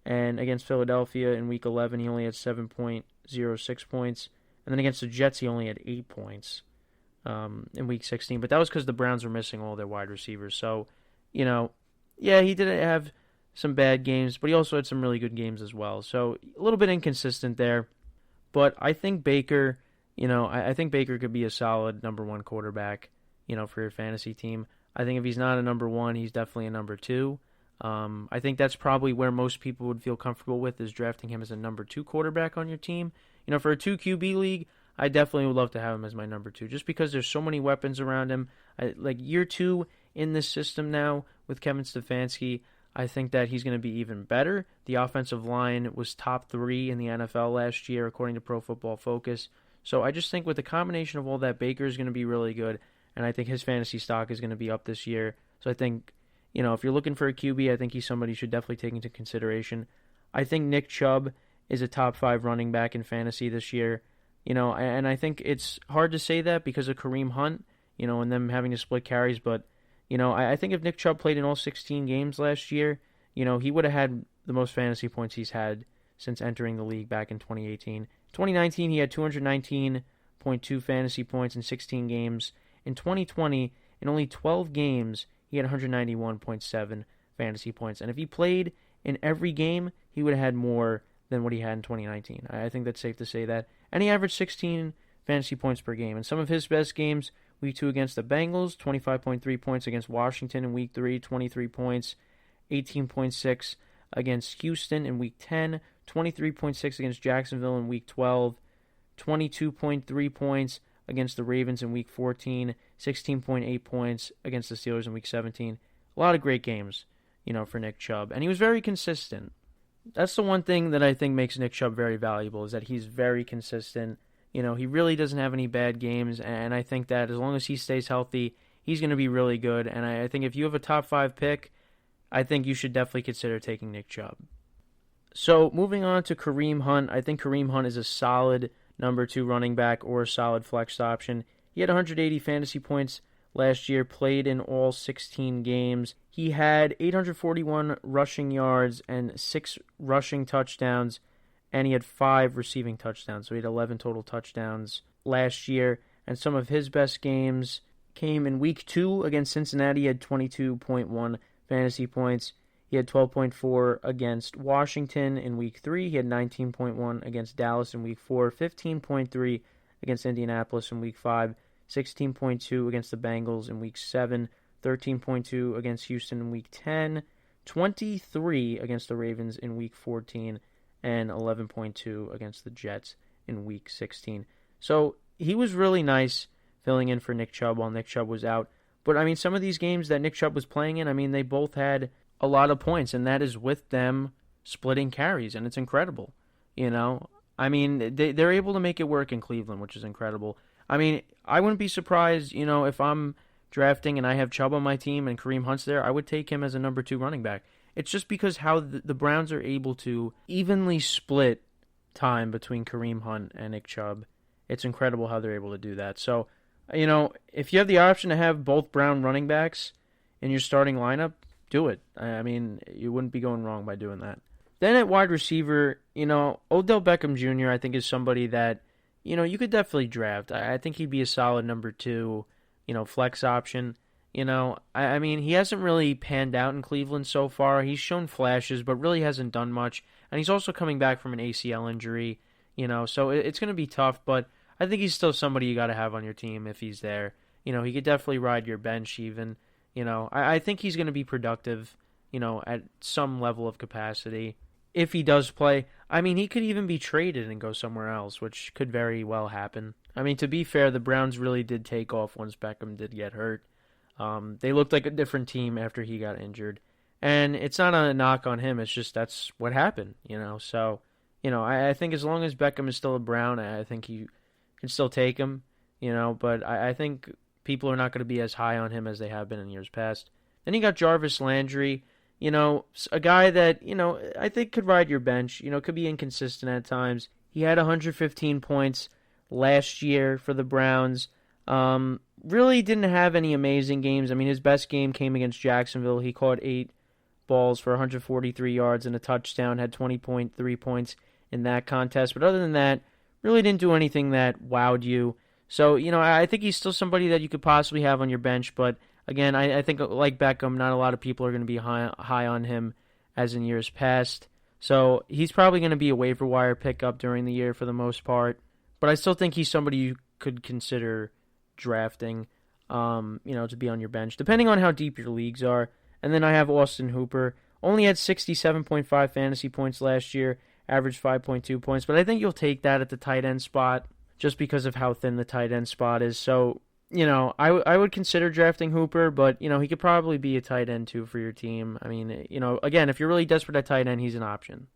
And against Philadelphia in Week 11, he only had 7.06 points. And then against the Jets, he only had 8 points in Week 16. But that was because the Browns were missing all their wide receivers. So, he didn't have some bad games, but he also had some really good games as well. So a little bit inconsistent there. But I think Baker, I think Baker could be a solid number 1 quarterback, for your fantasy team. I think if he's not a number 1, he's definitely a number 2. I think that's probably where most people would feel comfortable with, is drafting him as a number 2 quarterback on your team. For a 2 QB league, I definitely would love to have him as my number 2, just because there's so many weapons around him. Like year 2 in this system now with Kevin Stefanski, I think that he's going to be even better. The offensive line was top 3 in the NFL last year, according to Pro Football Focus. So I just think with the combination of all that, Baker is going to be really good, and I think his fantasy stock is going to be up this year. So I think if you're looking for a QB, I think he's somebody you should definitely take into consideration. I think Nick Chubb is a top 5 running back in fantasy this year. And I think it's hard to say that because of Kareem Hunt, and them having to split carries. But, I think if Nick Chubb played in all 16 games last year, he would have had the most fantasy points he's had since entering the league back in 2018. 2019, he had 219.2 fantasy points in 16 games. In 2020, in only 12 games, he had 191.7 fantasy points. And if he played in every game, he would have had more than what he had in 2019. I think that's safe to say that. And he averaged 16 fantasy points per game. And some of his best games, Week 2 against the Bengals, 25.3 points against Washington in Week 3, 23 points, 18.6 against Houston in Week 10, 23.6 against Jacksonville in Week 12, 22.3 points against the Ravens in Week 14, 16.8 points against the Steelers in Week 17. A lot of great games, for Nick Chubb. And he was very consistent. That's the one thing that I think makes Nick Chubb very valuable, is that he's very consistent. He really doesn't have any bad games, and I think that as long as he stays healthy, he's going to be really good. And I think if you have a top 5 pick, I think you should definitely consider taking Nick Chubb. So moving on to Kareem Hunt, I think Kareem Hunt is a solid number 2 running back or a solid flex option. He had 180 fantasy points last year, played in all 16 games. He had 841 rushing yards and 6 rushing touchdowns, and he had 5 receiving touchdowns. So he had 11 total touchdowns last year. And some of his best games came in Week 2 against Cincinnati. He had 22.1 fantasy points. He had 12.4 against Washington in Week 3. He had 19.1 against Dallas in Week 4. 15.3 against Indianapolis in Week 5. 16.2 against the Bengals in Week 7. 13.2 against Houston in Week 10. 23 against the Ravens in Week 14. And 11.2 against the Jets in Week 16. So he was really nice filling in for Nick Chubb while Nick Chubb was out. But, some of these games that Nick Chubb was playing in, they both had a lot of points, and that is with them splitting carries, and it's incredible. They're able to make it work in Cleveland, which is incredible. I wouldn't be surprised, if I'm drafting and I have Chubb on my team and Kareem Hunt's there, I would take him as a number 2 running back. It's just because how the Browns are able to evenly split time between Kareem Hunt and Nick Chubb. It's incredible how they're able to do that. So, if you have the option to have both Brown running backs in your starting lineup, do it. You wouldn't be going wrong by doing that. Then at wide receiver, Odell Beckham Jr. I think is somebody that, you could definitely draft. I think he'd be a solid number 2, flex option. He hasn't really panned out in Cleveland so far. He's shown flashes, but really hasn't done much. And he's also coming back from an ACL injury, so it's going to be tough. But I think he's still somebody you got to have on your team if he's there. He could definitely ride your bench even. I think he's going to be productive, at some level of capacity. If he does play, he could even be traded and go somewhere else, which could very well happen. To be fair, the Browns really did take off once Beckham did get hurt. They looked like a different team after he got injured. And it's not a knock on him, it's just that's what happened, So, I think as long as Beckham is still a Brown, I think you can still take him, but I think people are not going to be as high on him as they have been in years past. Then you got Jarvis Landry, a guy that, I think could ride your bench, could be inconsistent at times. He had 115 points last year for the Browns. Really didn't have any amazing games. His best game came against Jacksonville. He caught 8 balls for 143 yards and a touchdown, had 20.3 points in that contest. But other than that, really didn't do anything that wowed you. So, I think he's still somebody that you could possibly have on your bench. But, again, I think like Beckham, not a lot of people are going to be high on him as in years past. So he's probably going to be a waiver wire pickup during the year for the most part. But I still think he's somebody you could consider drafting, to be on your bench, depending on how deep your leagues are. And then I have Austin Hooper. Only had 67.5 fantasy points last year, averaged 5.2 points. But I think you'll take that at the tight end spot just because of how thin the tight end spot is. So, I would consider drafting Hooper, but, he could probably be a tight end too for your team. Again, if you're really desperate at tight end, he's an option.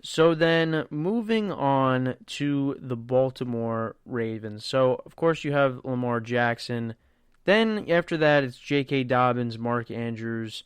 So then moving on to the Baltimore Ravens. So, of course, you have Lamar Jackson. Then after that, it's J.K. Dobbins, Mark Andrews,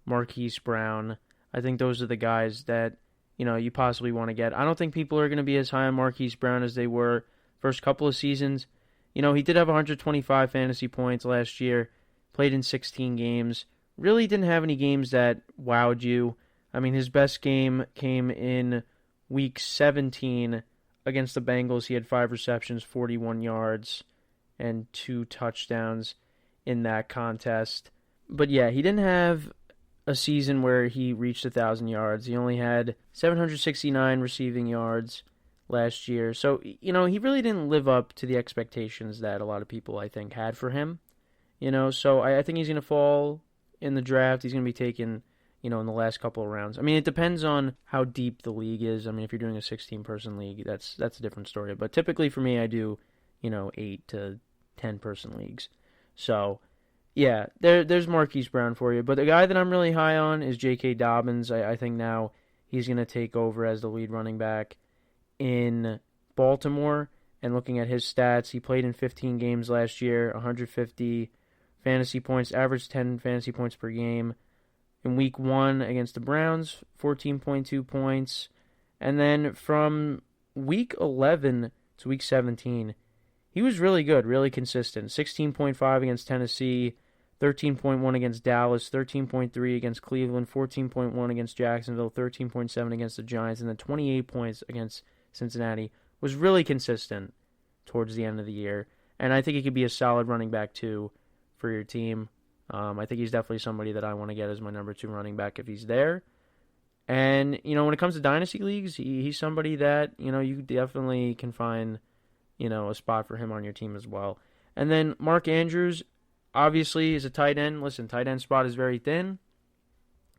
Marquise Brown. I think those are the guys that, you possibly want to get. I don't think people are going to be as high on Marquise Brown as they were first couple of seasons. He did have 125 fantasy points last year, played in 16 games. Really didn't have any games that wowed you. I mean, his best game came in Week 17 against the Bengals. He had 5 receptions, 41 yards, and 2 touchdowns in that contest. But yeah, he didn't have a season where he reached 1,000 yards. He only had 769 receiving yards last year. So, he really didn't live up to the expectations that a lot of people, I think, had for him. So I think he's going to fall in the draft. He's going to be taken, in the last couple of rounds. I mean, it depends on how deep the league is. I mean, if you're doing a 16-person league, that's a different story. But typically for me, I do, 8 to 10-person leagues. So, yeah, there's Marquise Brown for you. But the guy that I'm really high on is J.K. Dobbins. I think now he's going to take over as the lead running back in Baltimore. And looking at his stats, he played in 15 games last year, 150 fantasy points, averaged 10 fantasy points per game. In Week 1 against the Browns, 14.2 points. And then from Week 11 to Week 17, he was really good, really consistent. 16.5 against Tennessee, 13.1 against Dallas, 13.3 against Cleveland, 14.1 against Jacksonville, 13.7 against the Giants, and then 28 points against Cincinnati. Was really consistent towards the end of the year. And I think he could be a solid running back, too, for your team. I think he's definitely somebody that I want to get as my number 2 running back if he's there. And, when it comes to dynasty leagues, he's somebody that, you definitely can find, a spot for him on your team as well. And then Mark Andrews, obviously, is a tight end. Listen, tight end spot is very thin.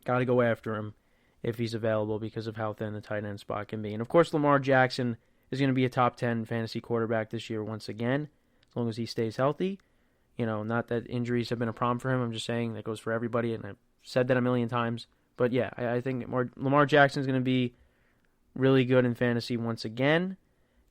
Got to go after him if he's available because of how thin the tight end spot can be. And, of course, Lamar Jackson is going to be a top 10 fantasy quarterback this year once again, as long as he stays healthy. Not that injuries have been a problem for him. I'm just saying that goes for everybody, and I've said that a million times. But, yeah, I think Lamar Jackson is going to be really good in fantasy once again.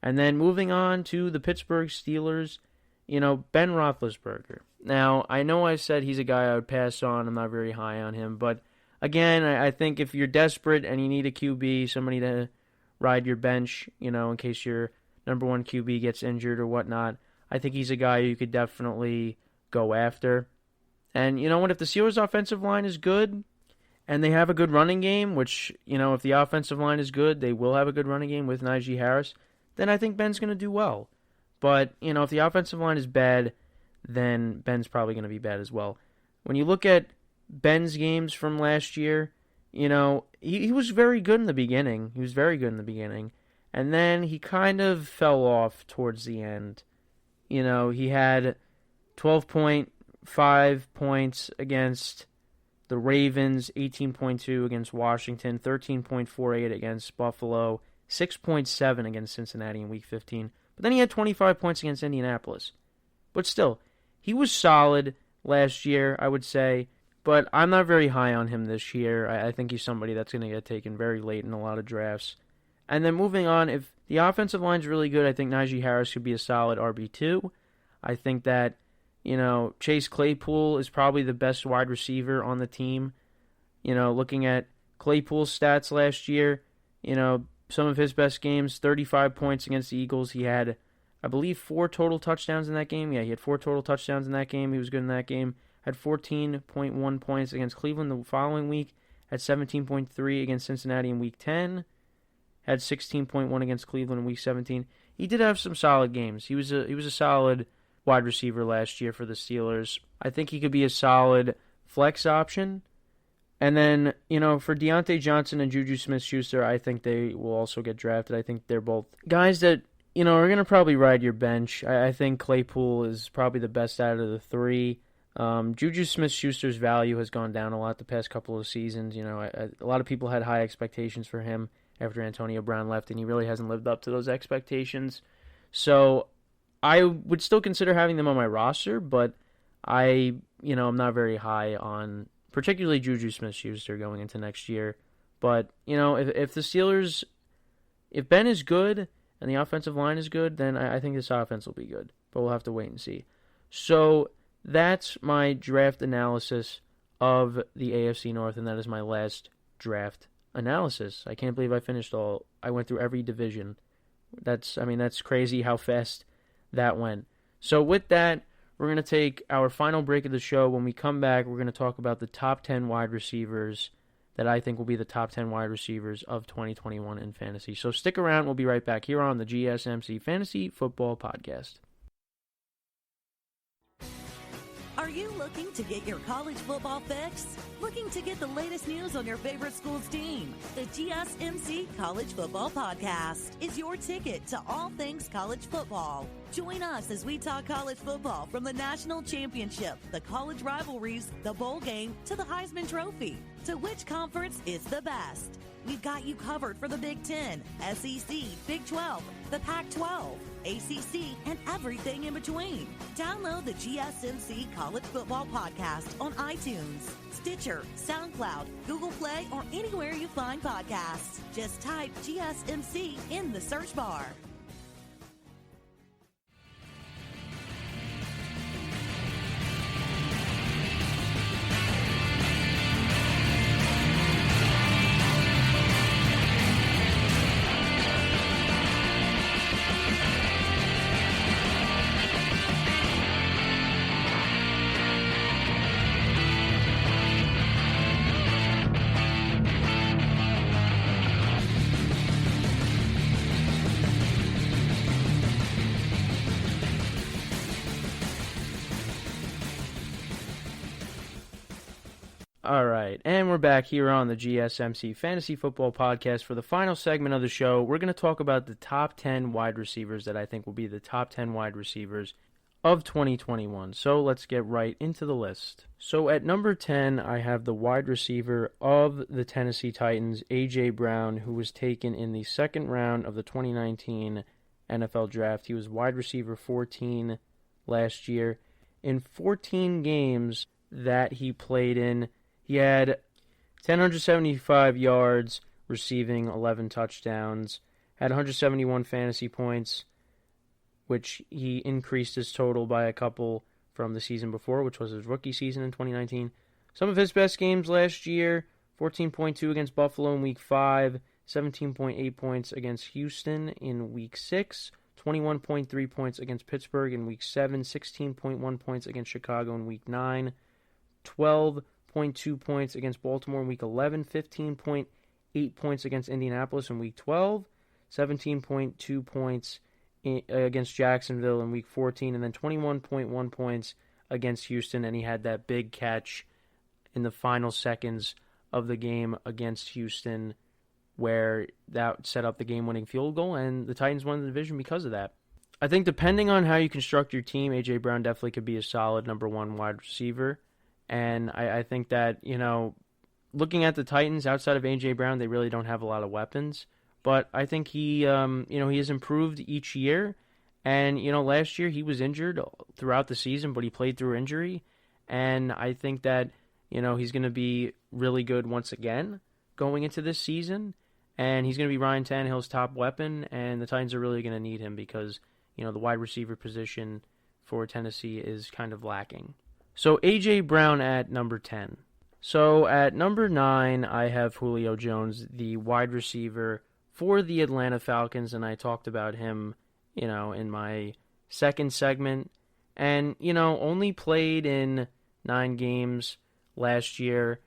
And then moving on to the Pittsburgh Steelers, Ben Roethlisberger. Now, I know I said he's a guy I would pass on. I'm not very high on him. But, again, I think if you're desperate and you need a QB, somebody to ride your bench, in case your number 1 QB gets injured or whatnot, I think he's a guy you could definitely go after. And you know what? If the Steelers' offensive line is good and they have a good running game, which, if the offensive line is good, they will have a good running game with Najee Harris, then I think Ben's going to do well. But, if the offensive line is bad, then Ben's probably going to be bad as well. When you look at Ben's games from last year, he was very good in the beginning. And then he kind of fell off towards the end. He had 12.5 points against the Ravens, 18.2 against Washington, 13.48 against Buffalo, 6.7 against Cincinnati in Week 15. But then he had 25 points against Indianapolis. But still, he was solid last year, I would say. But I'm not very high on him this year. I think he's somebody that's going to get taken very late in a lot of drafts. And then moving on, if the offensive line's really good, I think Najee Harris could be a solid RB2. I think that, Chase Claypool is probably the best wide receiver on the team. Looking at Claypool's stats last year, some of his best games, 35 points against the Eagles. He had, I believe, 4 total touchdowns in that game. Yeah, he had 4 total touchdowns in that game. He was good in that game. Had 14.1 points against Cleveland the following week. Had 17.3 against Cincinnati in Week 10. Had 16.1 against Cleveland in Week 17. He did have some solid games. He was a solid wide receiver last year for the Steelers. I think he could be a solid flex option. And then, for Deontay Johnson and Juju Smith-Schuster, I think they will also get drafted. I think they're both guys that, are going to probably ride your bench. I think Claypool is probably the best out of the 3. Juju Smith-Schuster's value has gone down a lot the past couple of seasons. A lot of people had high expectations for him after Antonio Brown left, and he really hasn't lived up to those expectations. So I would still consider having them on my roster, but I'm not very high on particularly Juju Smith-Schuster going into next year. But, if the Steelers, if Ben is good and the offensive line is good, then I think this offense will be good. But we'll have to wait and see. So that's my draft analysis of the AFC North, and that is my last draft analysis. I can't believe I finished I went through every division. That's crazy how fast that went. So with that, we're going to take our final break of the show. When we come back, we're going to talk about the top 10 wide receivers that I think will be the top 10 wide receivers of 2021 in fantasy. So stick around. We'll be right back here on the GSMC Fantasy Football Podcast. Are you looking to get your college football fix? Looking to get the latest news on your favorite school's team? The GSMC College Football Podcast is your ticket to all things college football. Join us as we talk college football from the national championship, the college rivalries, the bowl game, to the Heisman Trophy. To which conference is the best? We've got you covered for the Big Ten, SEC, Big 12, the Pac-12, ACC, and everything in between. Download the GSMC College Football Podcast on iTunes, Stitcher, SoundCloud, Google Play, or anywhere you find podcasts. Just type GSMC in the search bar. All right, and we're back here on the GSMC Fantasy Football Podcast for the final segment of the show. We're going to talk about the top 10 wide receivers that I think will be the top 10 wide receivers of 2021. So let's get right into the list. So at number 10, I have the wide receiver of the Tennessee Titans, A.J. Brown, who was taken in the second round of the 2019 NFL Draft. He was wide receiver 14 last year. In 14 games that he played in, he had 1,075 yards, receiving 11 touchdowns, had 171 fantasy points, which he increased his total by a couple from the season before, which was his rookie season in 2019. Some of his best games last year, 14.2 against Buffalo in Week 5, 17.8 points against Houston in Week 6, 21.3 points against Pittsburgh in Week 7, 16.1 points against Chicago in Week 9, 12.2 points against Baltimore in Week 11, 15.8 points against Indianapolis in Week 12, 17.2 points against Jacksonville in Week 14, and then 21.1 points against Houston, and he had that big catch in the final seconds of the game against Houston where that set up the game-winning field goal, and the Titans won the division because of that. I think depending on how you construct your team, A.J. Brown definitely could be a solid number one wide receiver. And I think that, looking at the Titans, outside of A.J. Brown, they really don't have a lot of weapons. But I think he has improved each year. And, last year he was injured throughout the season, but he played through injury. And I think that, he's going to be really good once again going into this season. And he's going to be Ryan Tannehill's top weapon. And the Titans are really going to need him because, the wide receiver position for Tennessee is kind of lacking. So A.J. Brown at number 10. So at number 9, I have Julio Jones, the wide receiver for the Atlanta Falcons, and I talked about him, in my second segment. And, only played in 9 games last year.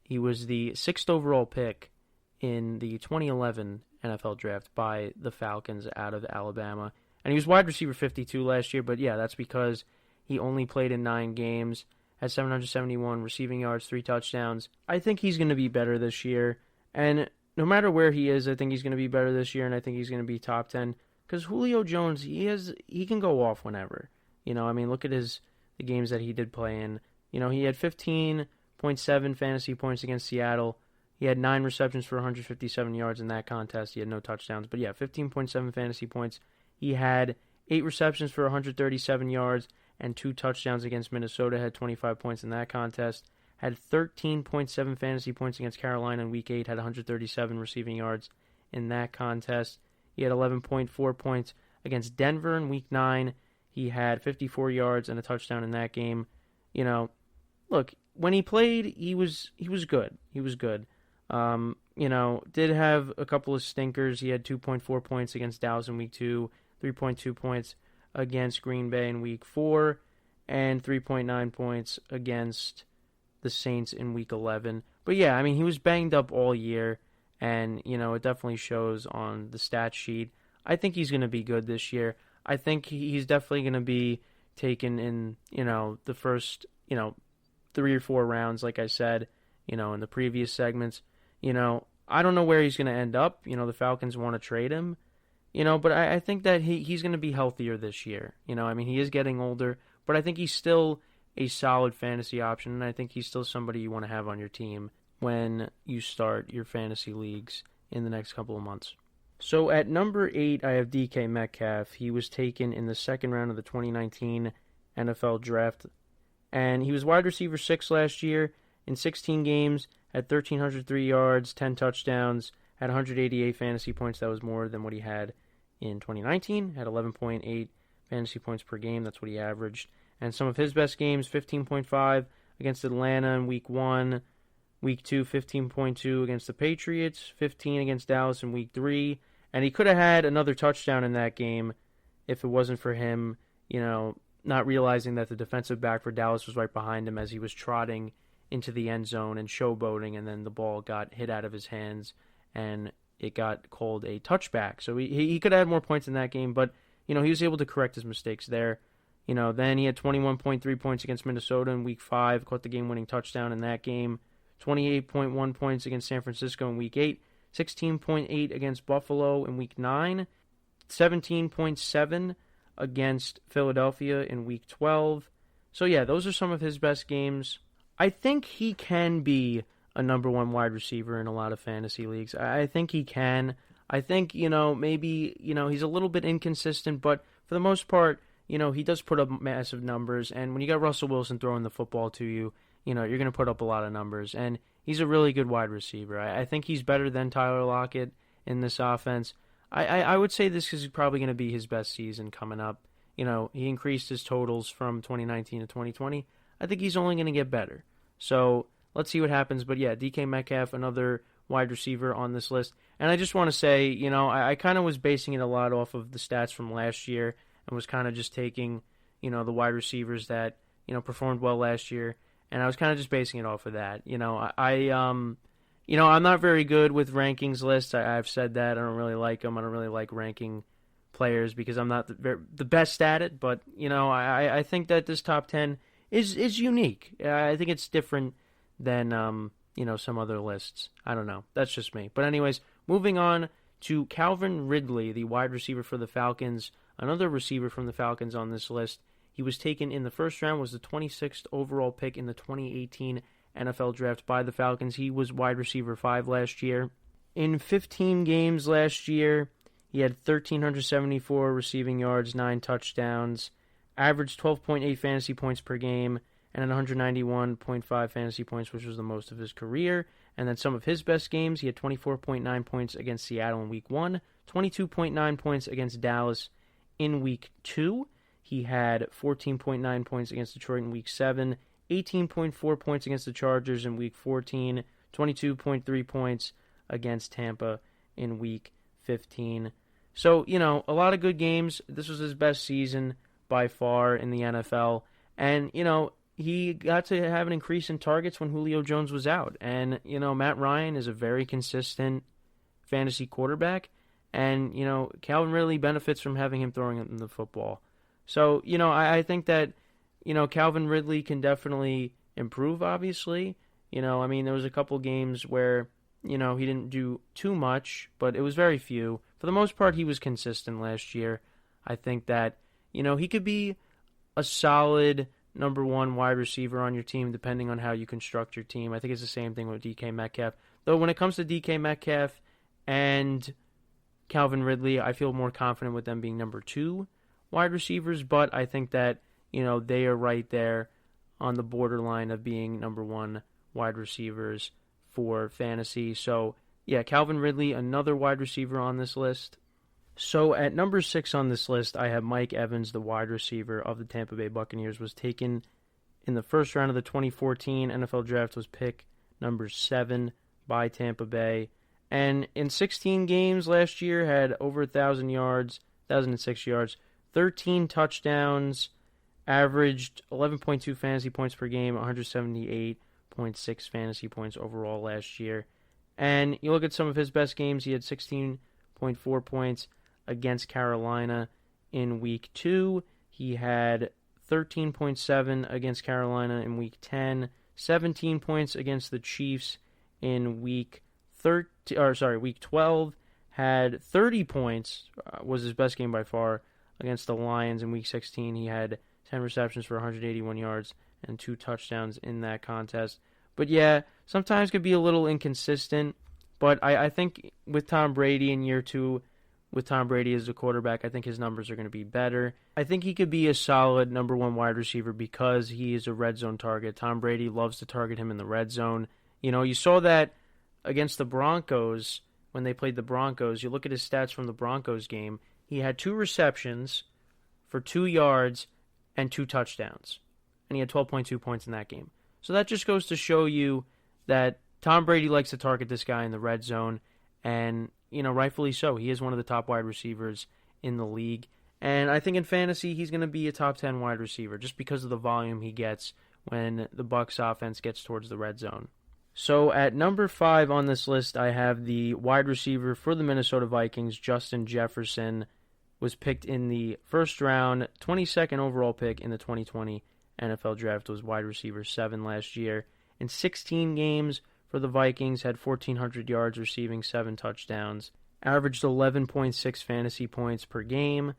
He was the 6th overall pick in the 2011 NFL Draft by the Falcons out of Alabama. And he was wide receiver 52 last year, but yeah, that's because he only played in 9 games, had 771 receiving yards, 3 touchdowns. I think he's going to be better this year. And no matter where he is, I think he's going to be better this year, and I think he's going to be top 10. Because Julio Jones, he can go off whenever. Look at the games that he did play in. He had 15.7 fantasy points against Seattle. He had 9 receptions for 157 yards in that contest. He had no touchdowns. But yeah, 15.7 fantasy points. He had 8 receptions for 137 yards. And 2 touchdowns against Minnesota, had 25 points in that contest, had 13.7 fantasy points against Carolina in Week 8, had 137 receiving yards in that contest. He had 11.4 points against Denver in Week 9. He had 54 yards and a touchdown in that game. Look, when he played, he was good. He was good. Did have a couple of stinkers. He had 2.4 points against Dallas in week 2, 3.2 points against Green Bay in week 4, and 3.9 points against the Saints in week 11. But yeah, I mean, he was banged up all year, and, it definitely shows on the stat sheet. I think he's going to be good this year. I think he's definitely going to be taken in, the first, 3 or 4 rounds, like I said, in the previous segments. I don't know where he's going to end up. The Falcons want to trade him, but I think that he's going to be healthier this year. He is getting older, but I think he's still a solid fantasy option, and I think he's still somebody you want to have on your team when you start your fantasy leagues in the next couple of months. So at number 8, I have DK Metcalf. He was taken in the second round of the 2019 NFL Draft, and he was wide receiver 6 last year in 16 games, had 1,303 yards, 10 touchdowns, had 188 fantasy points. That was more than what he had in 2019, had 11.8 fantasy points per game. That's what he averaged. And some of his best games, 15.5 against Atlanta in week 1, week 2, 15.2 against the Patriots, 15 against Dallas in week 3. And he could have had another touchdown in that game if it wasn't for him, not realizing that the defensive back for Dallas was right behind him as he was trotting into the end zone and showboating, and then the ball got hit out of his hands, and it got called a touchback. So he could have had more points in that game, but, he was able to correct his mistakes there. Then he had 21.3 points against Minnesota in week 5, caught the game-winning touchdown in that game, 28.1 points against San Francisco in week 8, 16.8 against Buffalo in week 9, 17.7 against Philadelphia in week 12. So yeah, those are some of his best games. I think he can be a number 1 wide receiver in a lot of fantasy leagues. I think he can. I think, maybe, he's a little bit inconsistent, but for the most part, he does put up massive numbers. And when you got Russell Wilson throwing the football to you, you're going to put up a lot of numbers. And he's a really good wide receiver. I think he's better than Tyler Lockett in this offense. I would say this is probably going to be his best season coming up. He increased his totals from 2019 to 2020. I think he's only going to get better. So let's see what happens. But yeah, DK Metcalf, another wide receiver on this list. And I just want to say, I kind of was basing it a lot off of the stats from last year and was kind of just taking, the wide receivers that, performed well last year. And I was kind of just basing it off of that. I'm not very good with rankings lists. I've said that. I don't really like them. I don't really like ranking players because I'm not the best at it. But, I think that this top 10 is unique. I think it's different than, some other lists. I don't know. That's just me. But anyways, moving on to Calvin Ridley, the wide receiver for the Falcons. Another receiver from the Falcons on this list. He was taken in the first round, was the 26th overall pick in the 2018 NFL Draft by the Falcons. He was wide receiver 5 last year. In 15 games last year, he had 1,374 receiving yards, 9 touchdowns, averaged 12.8 fantasy points per game, and 191.5 fantasy points, which was the most of his career. And then some of his best games, he had 24.9 points against Seattle in week 1, 22.9 points against Dallas in week 2. He had 14.9 points against Detroit in week 7, 18.4 points against the Chargers in week 14, 22.3 points against Tampa in week 15. So, a lot of good games. This was his best season by far in the NFL. And, he got to have an increase in targets when Julio Jones was out. And, Matt Ryan is a very consistent fantasy quarterback. And, Calvin Ridley benefits from having him throwing the football. So, I think that, Calvin Ridley can definitely improve, obviously. There was a couple games where, he didn't do too much, but it was very few. For the most part, he was consistent last year. I think that, he could be a solid number 1 wide receiver on your team, depending on how you construct your team. I think it's the same thing with DK Metcalf. Though when it comes to DK Metcalf and Calvin Ridley, I feel more confident with them being number 2 wide receivers, but I think that, they are right there on the borderline of being number 1 wide receivers for fantasy. So, yeah, Calvin Ridley, another wide receiver on this list. So, at number 6 on this list, I have Mike Evans, the wide receiver of the Tampa Bay Buccaneers, was taken in the first round of the 2014 NFL Draft was pick number 7 by Tampa Bay. And in 16 games last year, had over 1,000 yards, 1,006 yards, 13 touchdowns, averaged 11.2 fantasy points per game, 178.6 fantasy points overall last year. And you look at some of his best games, he had 16.4 points against Carolina in Week 2. He had 13.7 against Carolina in Week 10, 17 points against the Chiefs in Week 12, had 30 points, was his best game by far, against the Lions in Week 16. He had 10 receptions for 181 yards and 2 touchdowns in that contest. But yeah, sometimes could be a little inconsistent, but I think with Tom Brady in year 2, with Tom Brady as a quarterback, I think his numbers are going to be better. I think he could be a solid number 1 wide receiver because he is a red zone target. Tom Brady loves to target him in the red zone. You know, you saw that against the Broncos when they played the Broncos. You look at his stats from the Broncos game. He had 2 receptions for 2 yards and 2 touchdowns. And he had 12.2 points in that game. So that just goes to show you that Tom Brady likes to target this guy in the red zone. And, you know, rightfully so. He is one of the top wide receivers in the league. And I think in fantasy, he's going to be a top 10 wide receiver just because of the volume he gets when the Bucs offense gets towards the red zone. So at number 5 on this list, I have the wide receiver for the Minnesota Vikings, Justin Jefferson, was picked in the first round, 22nd overall pick in the 2020 NFL Draft, was wide receiver 7 last year. In 16 games for the Vikings, had 1,400 yards receiving, 7 touchdowns, averaged 11.6 fantasy points per game,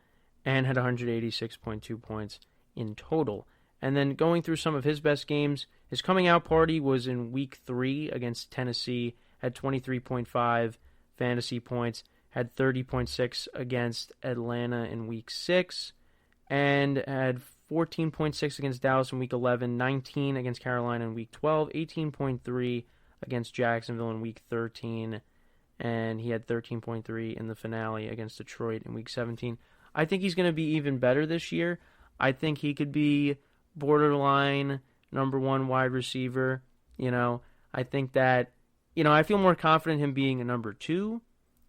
and had 186.2 points in total. And then going through some of his best games, his coming out party was in Week 3 against Tennessee, had 23.5 fantasy points, had 30.6 against Atlanta in Week 6, and had 14.6 against Dallas in Week 11, 19 against Carolina in Week 12, 18.3 against Jacksonville in Week 13, and he had 13.3 in the finale against Detroit in Week 17. I think he's going to be even better this year. I think he could be borderline number 1 wide receiver. You know, I think that, you know, I feel more confident in him being a number 2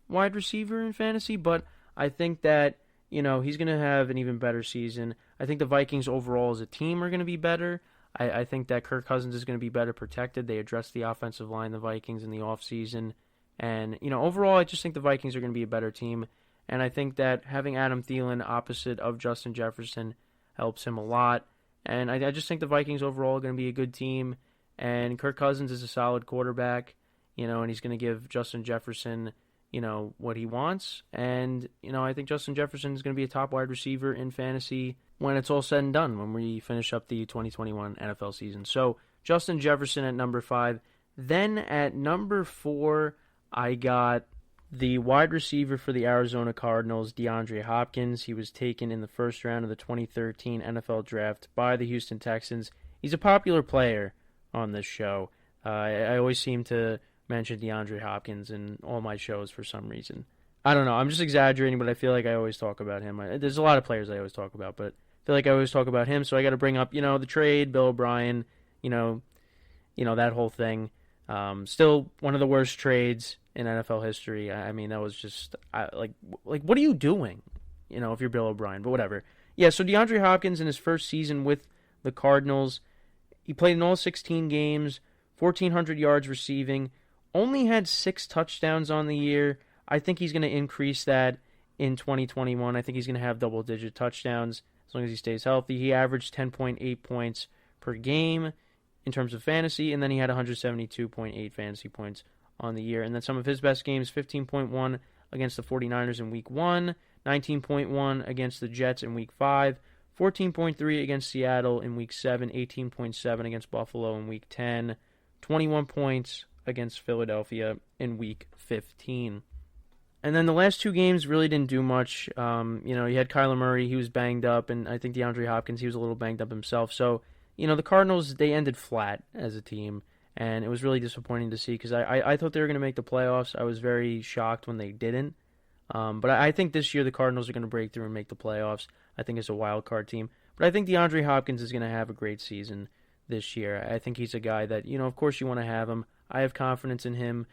wide receiver in fantasy, but I think that, you know, he's going to have an even better season. I think the Vikings overall as a team are going to be better. I think that Kirk Cousins is going to be better protected. They addressed the offensive line, the Vikings, in the offseason. And, you know, overall, I just think the Vikings are going to be a better team. And I think that having Adam Thielen opposite of Justin Jefferson helps him a lot. And I just think the Vikings overall are going to be a good team. And Kirk Cousins is a solid quarterback, you know, and he's going to give Justin Jefferson, you know, what he wants. And, you know, I think Justin Jefferson is going to be a top wide receiver in fantasy when it's all said and done, when we finish up the 2021 NFL season. So Justin Jefferson at number 5. Then at number 4, I got the wide receiver for the Arizona Cardinals, DeAndre Hopkins. He was taken in the first round of the 2013 NFL Draft by the Houston Texans. He's a popular player on this show. I always seem to mention DeAndre Hopkins in all my shows for some reason. I don't know. I'm just exaggerating, but I feel like I always talk about him. There's a lot of players I always talk about, but I feel like I always talk about him, so I got to bring up, you know, the trade, Bill O'Brien, you know, that whole thing. Still one of the worst trades in NFL history. I mean, that was just, like, what are you doing, you know, if you're Bill O'Brien, but whatever. Yeah, so DeAndre Hopkins in his first season with the Cardinals, he played in all 16 games, 1,400 yards receiving, only had 6 touchdowns on the year. I think he's going to increase that in 2021. I think he's going to have double-digit touchdowns as long as he stays healthy. He averaged 10.8 points per game in terms of fantasy, and then he had 172.8 fantasy points on the year. And then some of his best games, 15.1 against the 49ers in Week 1, 19.1 against the Jets in Week 5, 14.3 against Seattle in Week 7, 18.7 against Buffalo in Week 10, 21 points against Philadelphia in Week 15. And then the last 2 games really didn't do much. You know, you had Kyler Murray, he was banged up, and I think DeAndre Hopkins, he was a little banged up himself. So, you know, the Cardinals, they ended flat as a team, and it was really disappointing to see because I thought they were going to make the playoffs. I was very shocked when they didn't. But I think this year the Cardinals are going to break through and make the playoffs. I think it's a wild card team. But I think DeAndre Hopkins is going to have a great season this year. I think he's a guy that, of course you want to have him. I have confidence in him,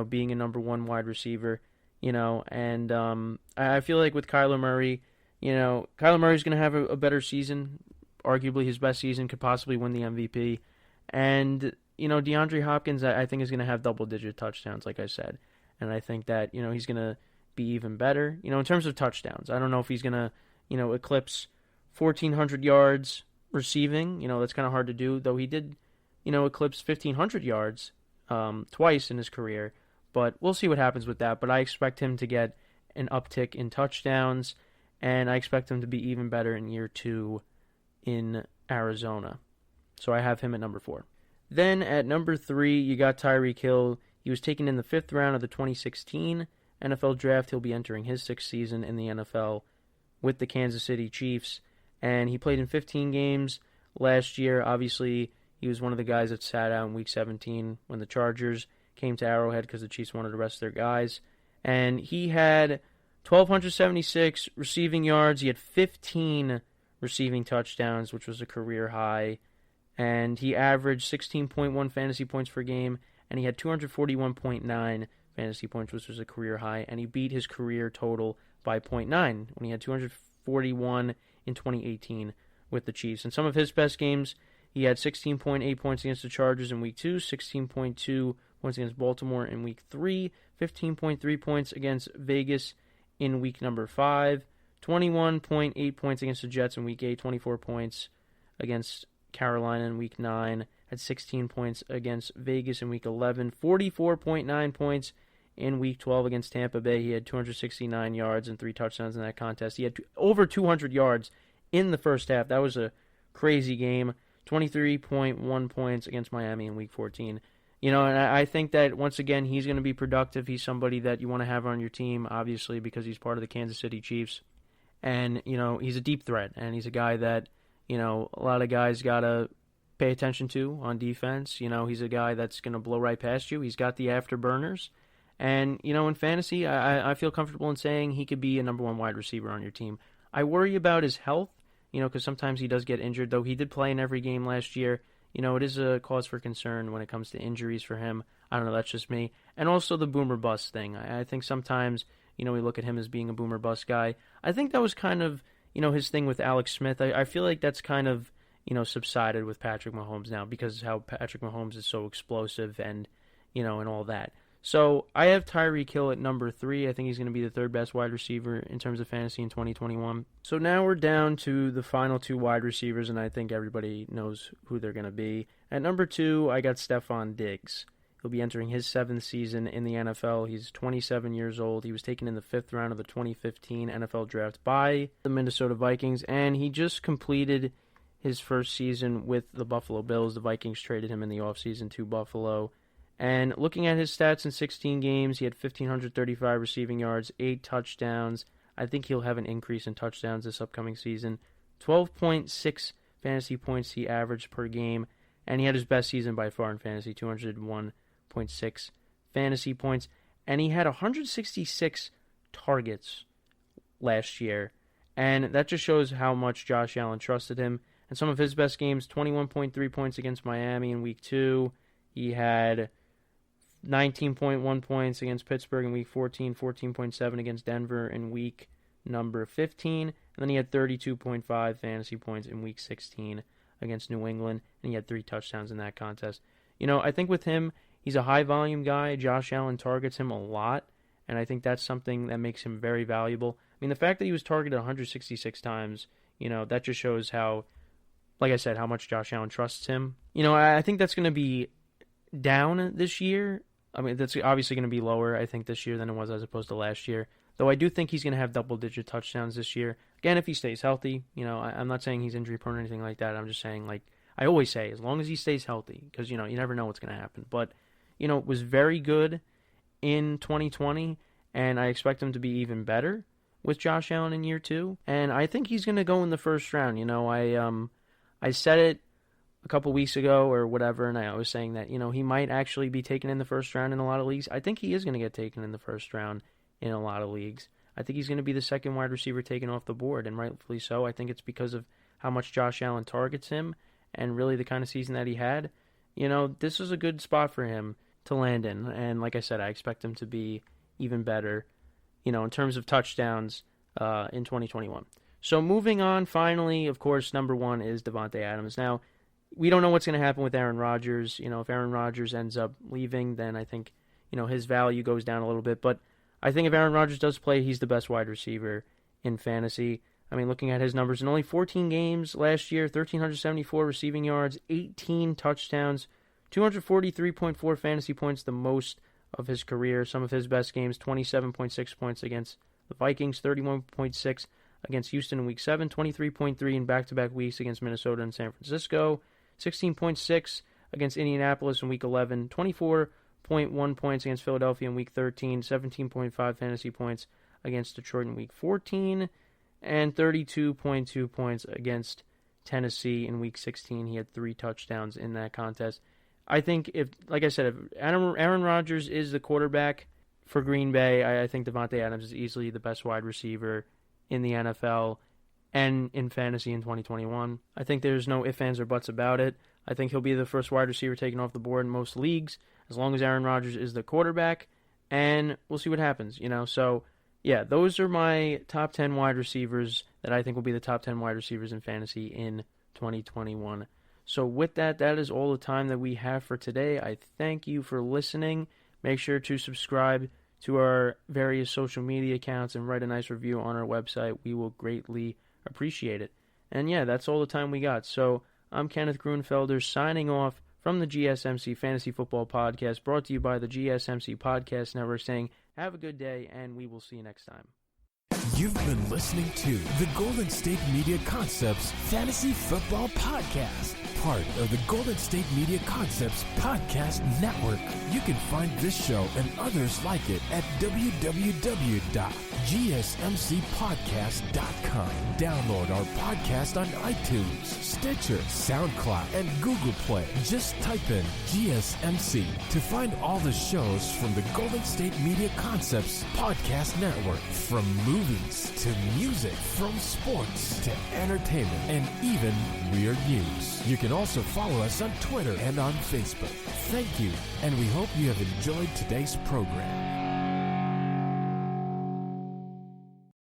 being a number one wide receiver, and I feel like with Kyler Murray, Kyler Murray's going to have a better season, arguably his best season, could possibly win the MVP. And, DeAndre Hopkins, I think, is going to have double-digit touchdowns, like I said. And I think that, he's going to be even better. In terms of touchdowns, I don't know if he's going to, eclipse 1,400 yards receiving. That's kind of hard to do, though he did, eclipse 1,500 yards twice in his career. But we'll see what happens with that. But I expect him to get an uptick in touchdowns, and I expect him to be even better in year 2 in Arizona. So I have him at number 4. Then at number 3, you got Tyreek Hill. He was taken in the 5th round of the 2016 NFL Draft. He'll be entering his 6th season in the NFL with the Kansas City Chiefs. And he played in 15 games last year. Obviously, he was one of the guys that sat out in Week 17 when the Chargers came to Arrowhead because the Chiefs wanted to rest their guys. And he had 1,276 receiving yards. He had 15 receiving touchdowns, which was a career high. And he averaged 16.1 fantasy points per game. And he had 241.9 fantasy points, which was a career high. And he beat his career total by 0.9 when he had 241 in 2018 with the Chiefs. In some of his best games, he had 16.8 points against the Chargers in Week 2, 16.2 points against Baltimore in Week 3, 15.3 points against Vegas in Week number 5, 21.8 points against the Jets in Week 8, 24 points against Carolina in Week 9, had 16 points against Vegas in Week 11, 44.9 points in Week 12 against Tampa Bay. He had 269 yards and 3 touchdowns in that contest. He had over 200 yards in the first half. That was a crazy game. 23.1 points against Miami in Week 14. And I think that, once again, he's going to be productive. He's somebody that you want to have on your team, obviously, because he's part of the Kansas City Chiefs. And, he's a deep threat, and he's a guy that, a lot of guys got to pay attention to on defense. He's a guy that's going to blow right past you. He's got the afterburners. And, in fantasy, I feel comfortable in saying he could be a number one wide receiver on your team. I worry about his health, because sometimes he does get injured, though he did play in every game last year. It is a cause for concern when it comes to injuries for him. I don't know, that's just me. And also the boomer bust thing. I think sometimes, we look at him as being a boomer bust guy. I think that was kind of, his thing with Alex Smith. I feel like that's kind of, subsided with Patrick Mahomes now because how Patrick Mahomes is so explosive and, and all that. So I have Tyreek Hill at number 3. I think he's going to be the 3rd best wide receiver in terms of fantasy in 2021. So now we're down to the final 2 wide receivers, and I think everybody knows who they're going to be. At number 2, I got Stephon Diggs. He'll be entering his 7th season in the NFL. He's 27 years old. He was taken in the 5th round of the 2015 NFL Draft by the Minnesota Vikings, and he just completed his first season with the Buffalo Bills. The Vikings traded him in the offseason to Buffalo. And looking at his stats in 16 games, he had 1,535 receiving yards, 8 touchdowns. I think he'll have an increase in touchdowns this upcoming season. 12.6 fantasy points he averaged per game, and he had his best season by far in fantasy, 201.6 fantasy points. And he had 166 targets last year, and that just shows how much Josh Allen trusted him. And some of his best games, 21.3 points against Miami in Week 2. He had 19.1 points against Pittsburgh in Week 14, 14.7 against Denver in Week number 15, and then he had 32.5 fantasy points in Week 16 against New England, and he had 3 touchdowns in that contest. I think with him, he's a high-volume guy. Josh Allen targets him a lot, and I think that's something that makes him very valuable. I mean, the fact that he was targeted 166 times, that just shows how, like I said, how much Josh Allen trusts him. I think that's going to be down this year. I mean, that's obviously going to be lower, I think, this year than it was as opposed to last year. Though I do think he's going to have double-digit touchdowns this year. Again, if he stays healthy. I'm not saying he's injury-prone or anything like that. I'm just saying, like I always say, as long as he stays healthy, because, you never know what's going to happen. But, it was very good in 2020, and I expect him to be even better with Josh Allen in year 2. And I think he's going to go in the first round. I said it a couple weeks ago or whatever, and I was saying that, he might actually be taken in the first round in a lot of leagues. I think he is going to get taken in the first round in a lot of leagues. I think he's going to be the 2nd wide receiver taken off the board, and rightfully so. I think it's because of how much Josh Allen targets him, and really the kind of season that he had, this is a good spot for him to land in. And like I said, I expect him to be even better, in terms of touchdowns in 2021. So moving on, finally, of course, number one is Davante Adams. Now, we don't know what's going to happen with Aaron Rodgers. If Aaron Rodgers ends up leaving, then I think, his value goes down a little bit. But I think if Aaron Rodgers does play, he's the best wide receiver in fantasy. I mean, looking at his numbers, in only 14 games last year, 1,374 receiving yards, 18 touchdowns, 243.4 fantasy points, the most of his career. Some of his best games, 27.6 points against the Vikings, 31.6 against Houston in Week 7, 23.3 in back-to-back weeks against Minnesota and San Francisco, 16.6 against Indianapolis in Week 11, 24.1 points against Philadelphia in Week 13, 17.5 fantasy points against Detroit in Week 14, and 32.2 points against Tennessee in Week 16. He had 3 touchdowns in that contest. I think if Aaron Rodgers is the quarterback for Green Bay, I think Davante Adams is easily the best wide receiver in the NFL and in fantasy in 2021. I think there's no ifs, ands, or buts about it. I think he'll be the first wide receiver taken off the board in most leagues as long as Aaron Rodgers is the quarterback, and we'll see what happens, So, yeah, those are my top 10 wide receivers that I think will be the top 10 wide receivers in fantasy in 2021. So with that is all the time that we have for today. I thank you for listening. Make sure to subscribe to our various social media accounts and write a nice review on our website. We will greatly appreciate it. And yeah, that's all the time we got. So I'm Kenneth Grunfelder signing off from the GSMC Fantasy Football Podcast, brought to you by the GSMC Podcast Network, saying have a good day, and we will see you next time. You've been listening to the Golden State Media Concepts Fantasy Football Podcast, part of the Golden State Media Concepts Podcast Network. You can find this show and others like it at www.gsmcpodcast.com. Download our podcast on iTunes, Stitcher, SoundCloud, and Google Play. Just type in GSMC to find all the shows from the Golden State Media Concepts Podcast Network. From movies to music, from sports to entertainment, and even weird news. You can also follow us on Twitter and on Facebook. Thank you, and we hope you have enjoyed today's program.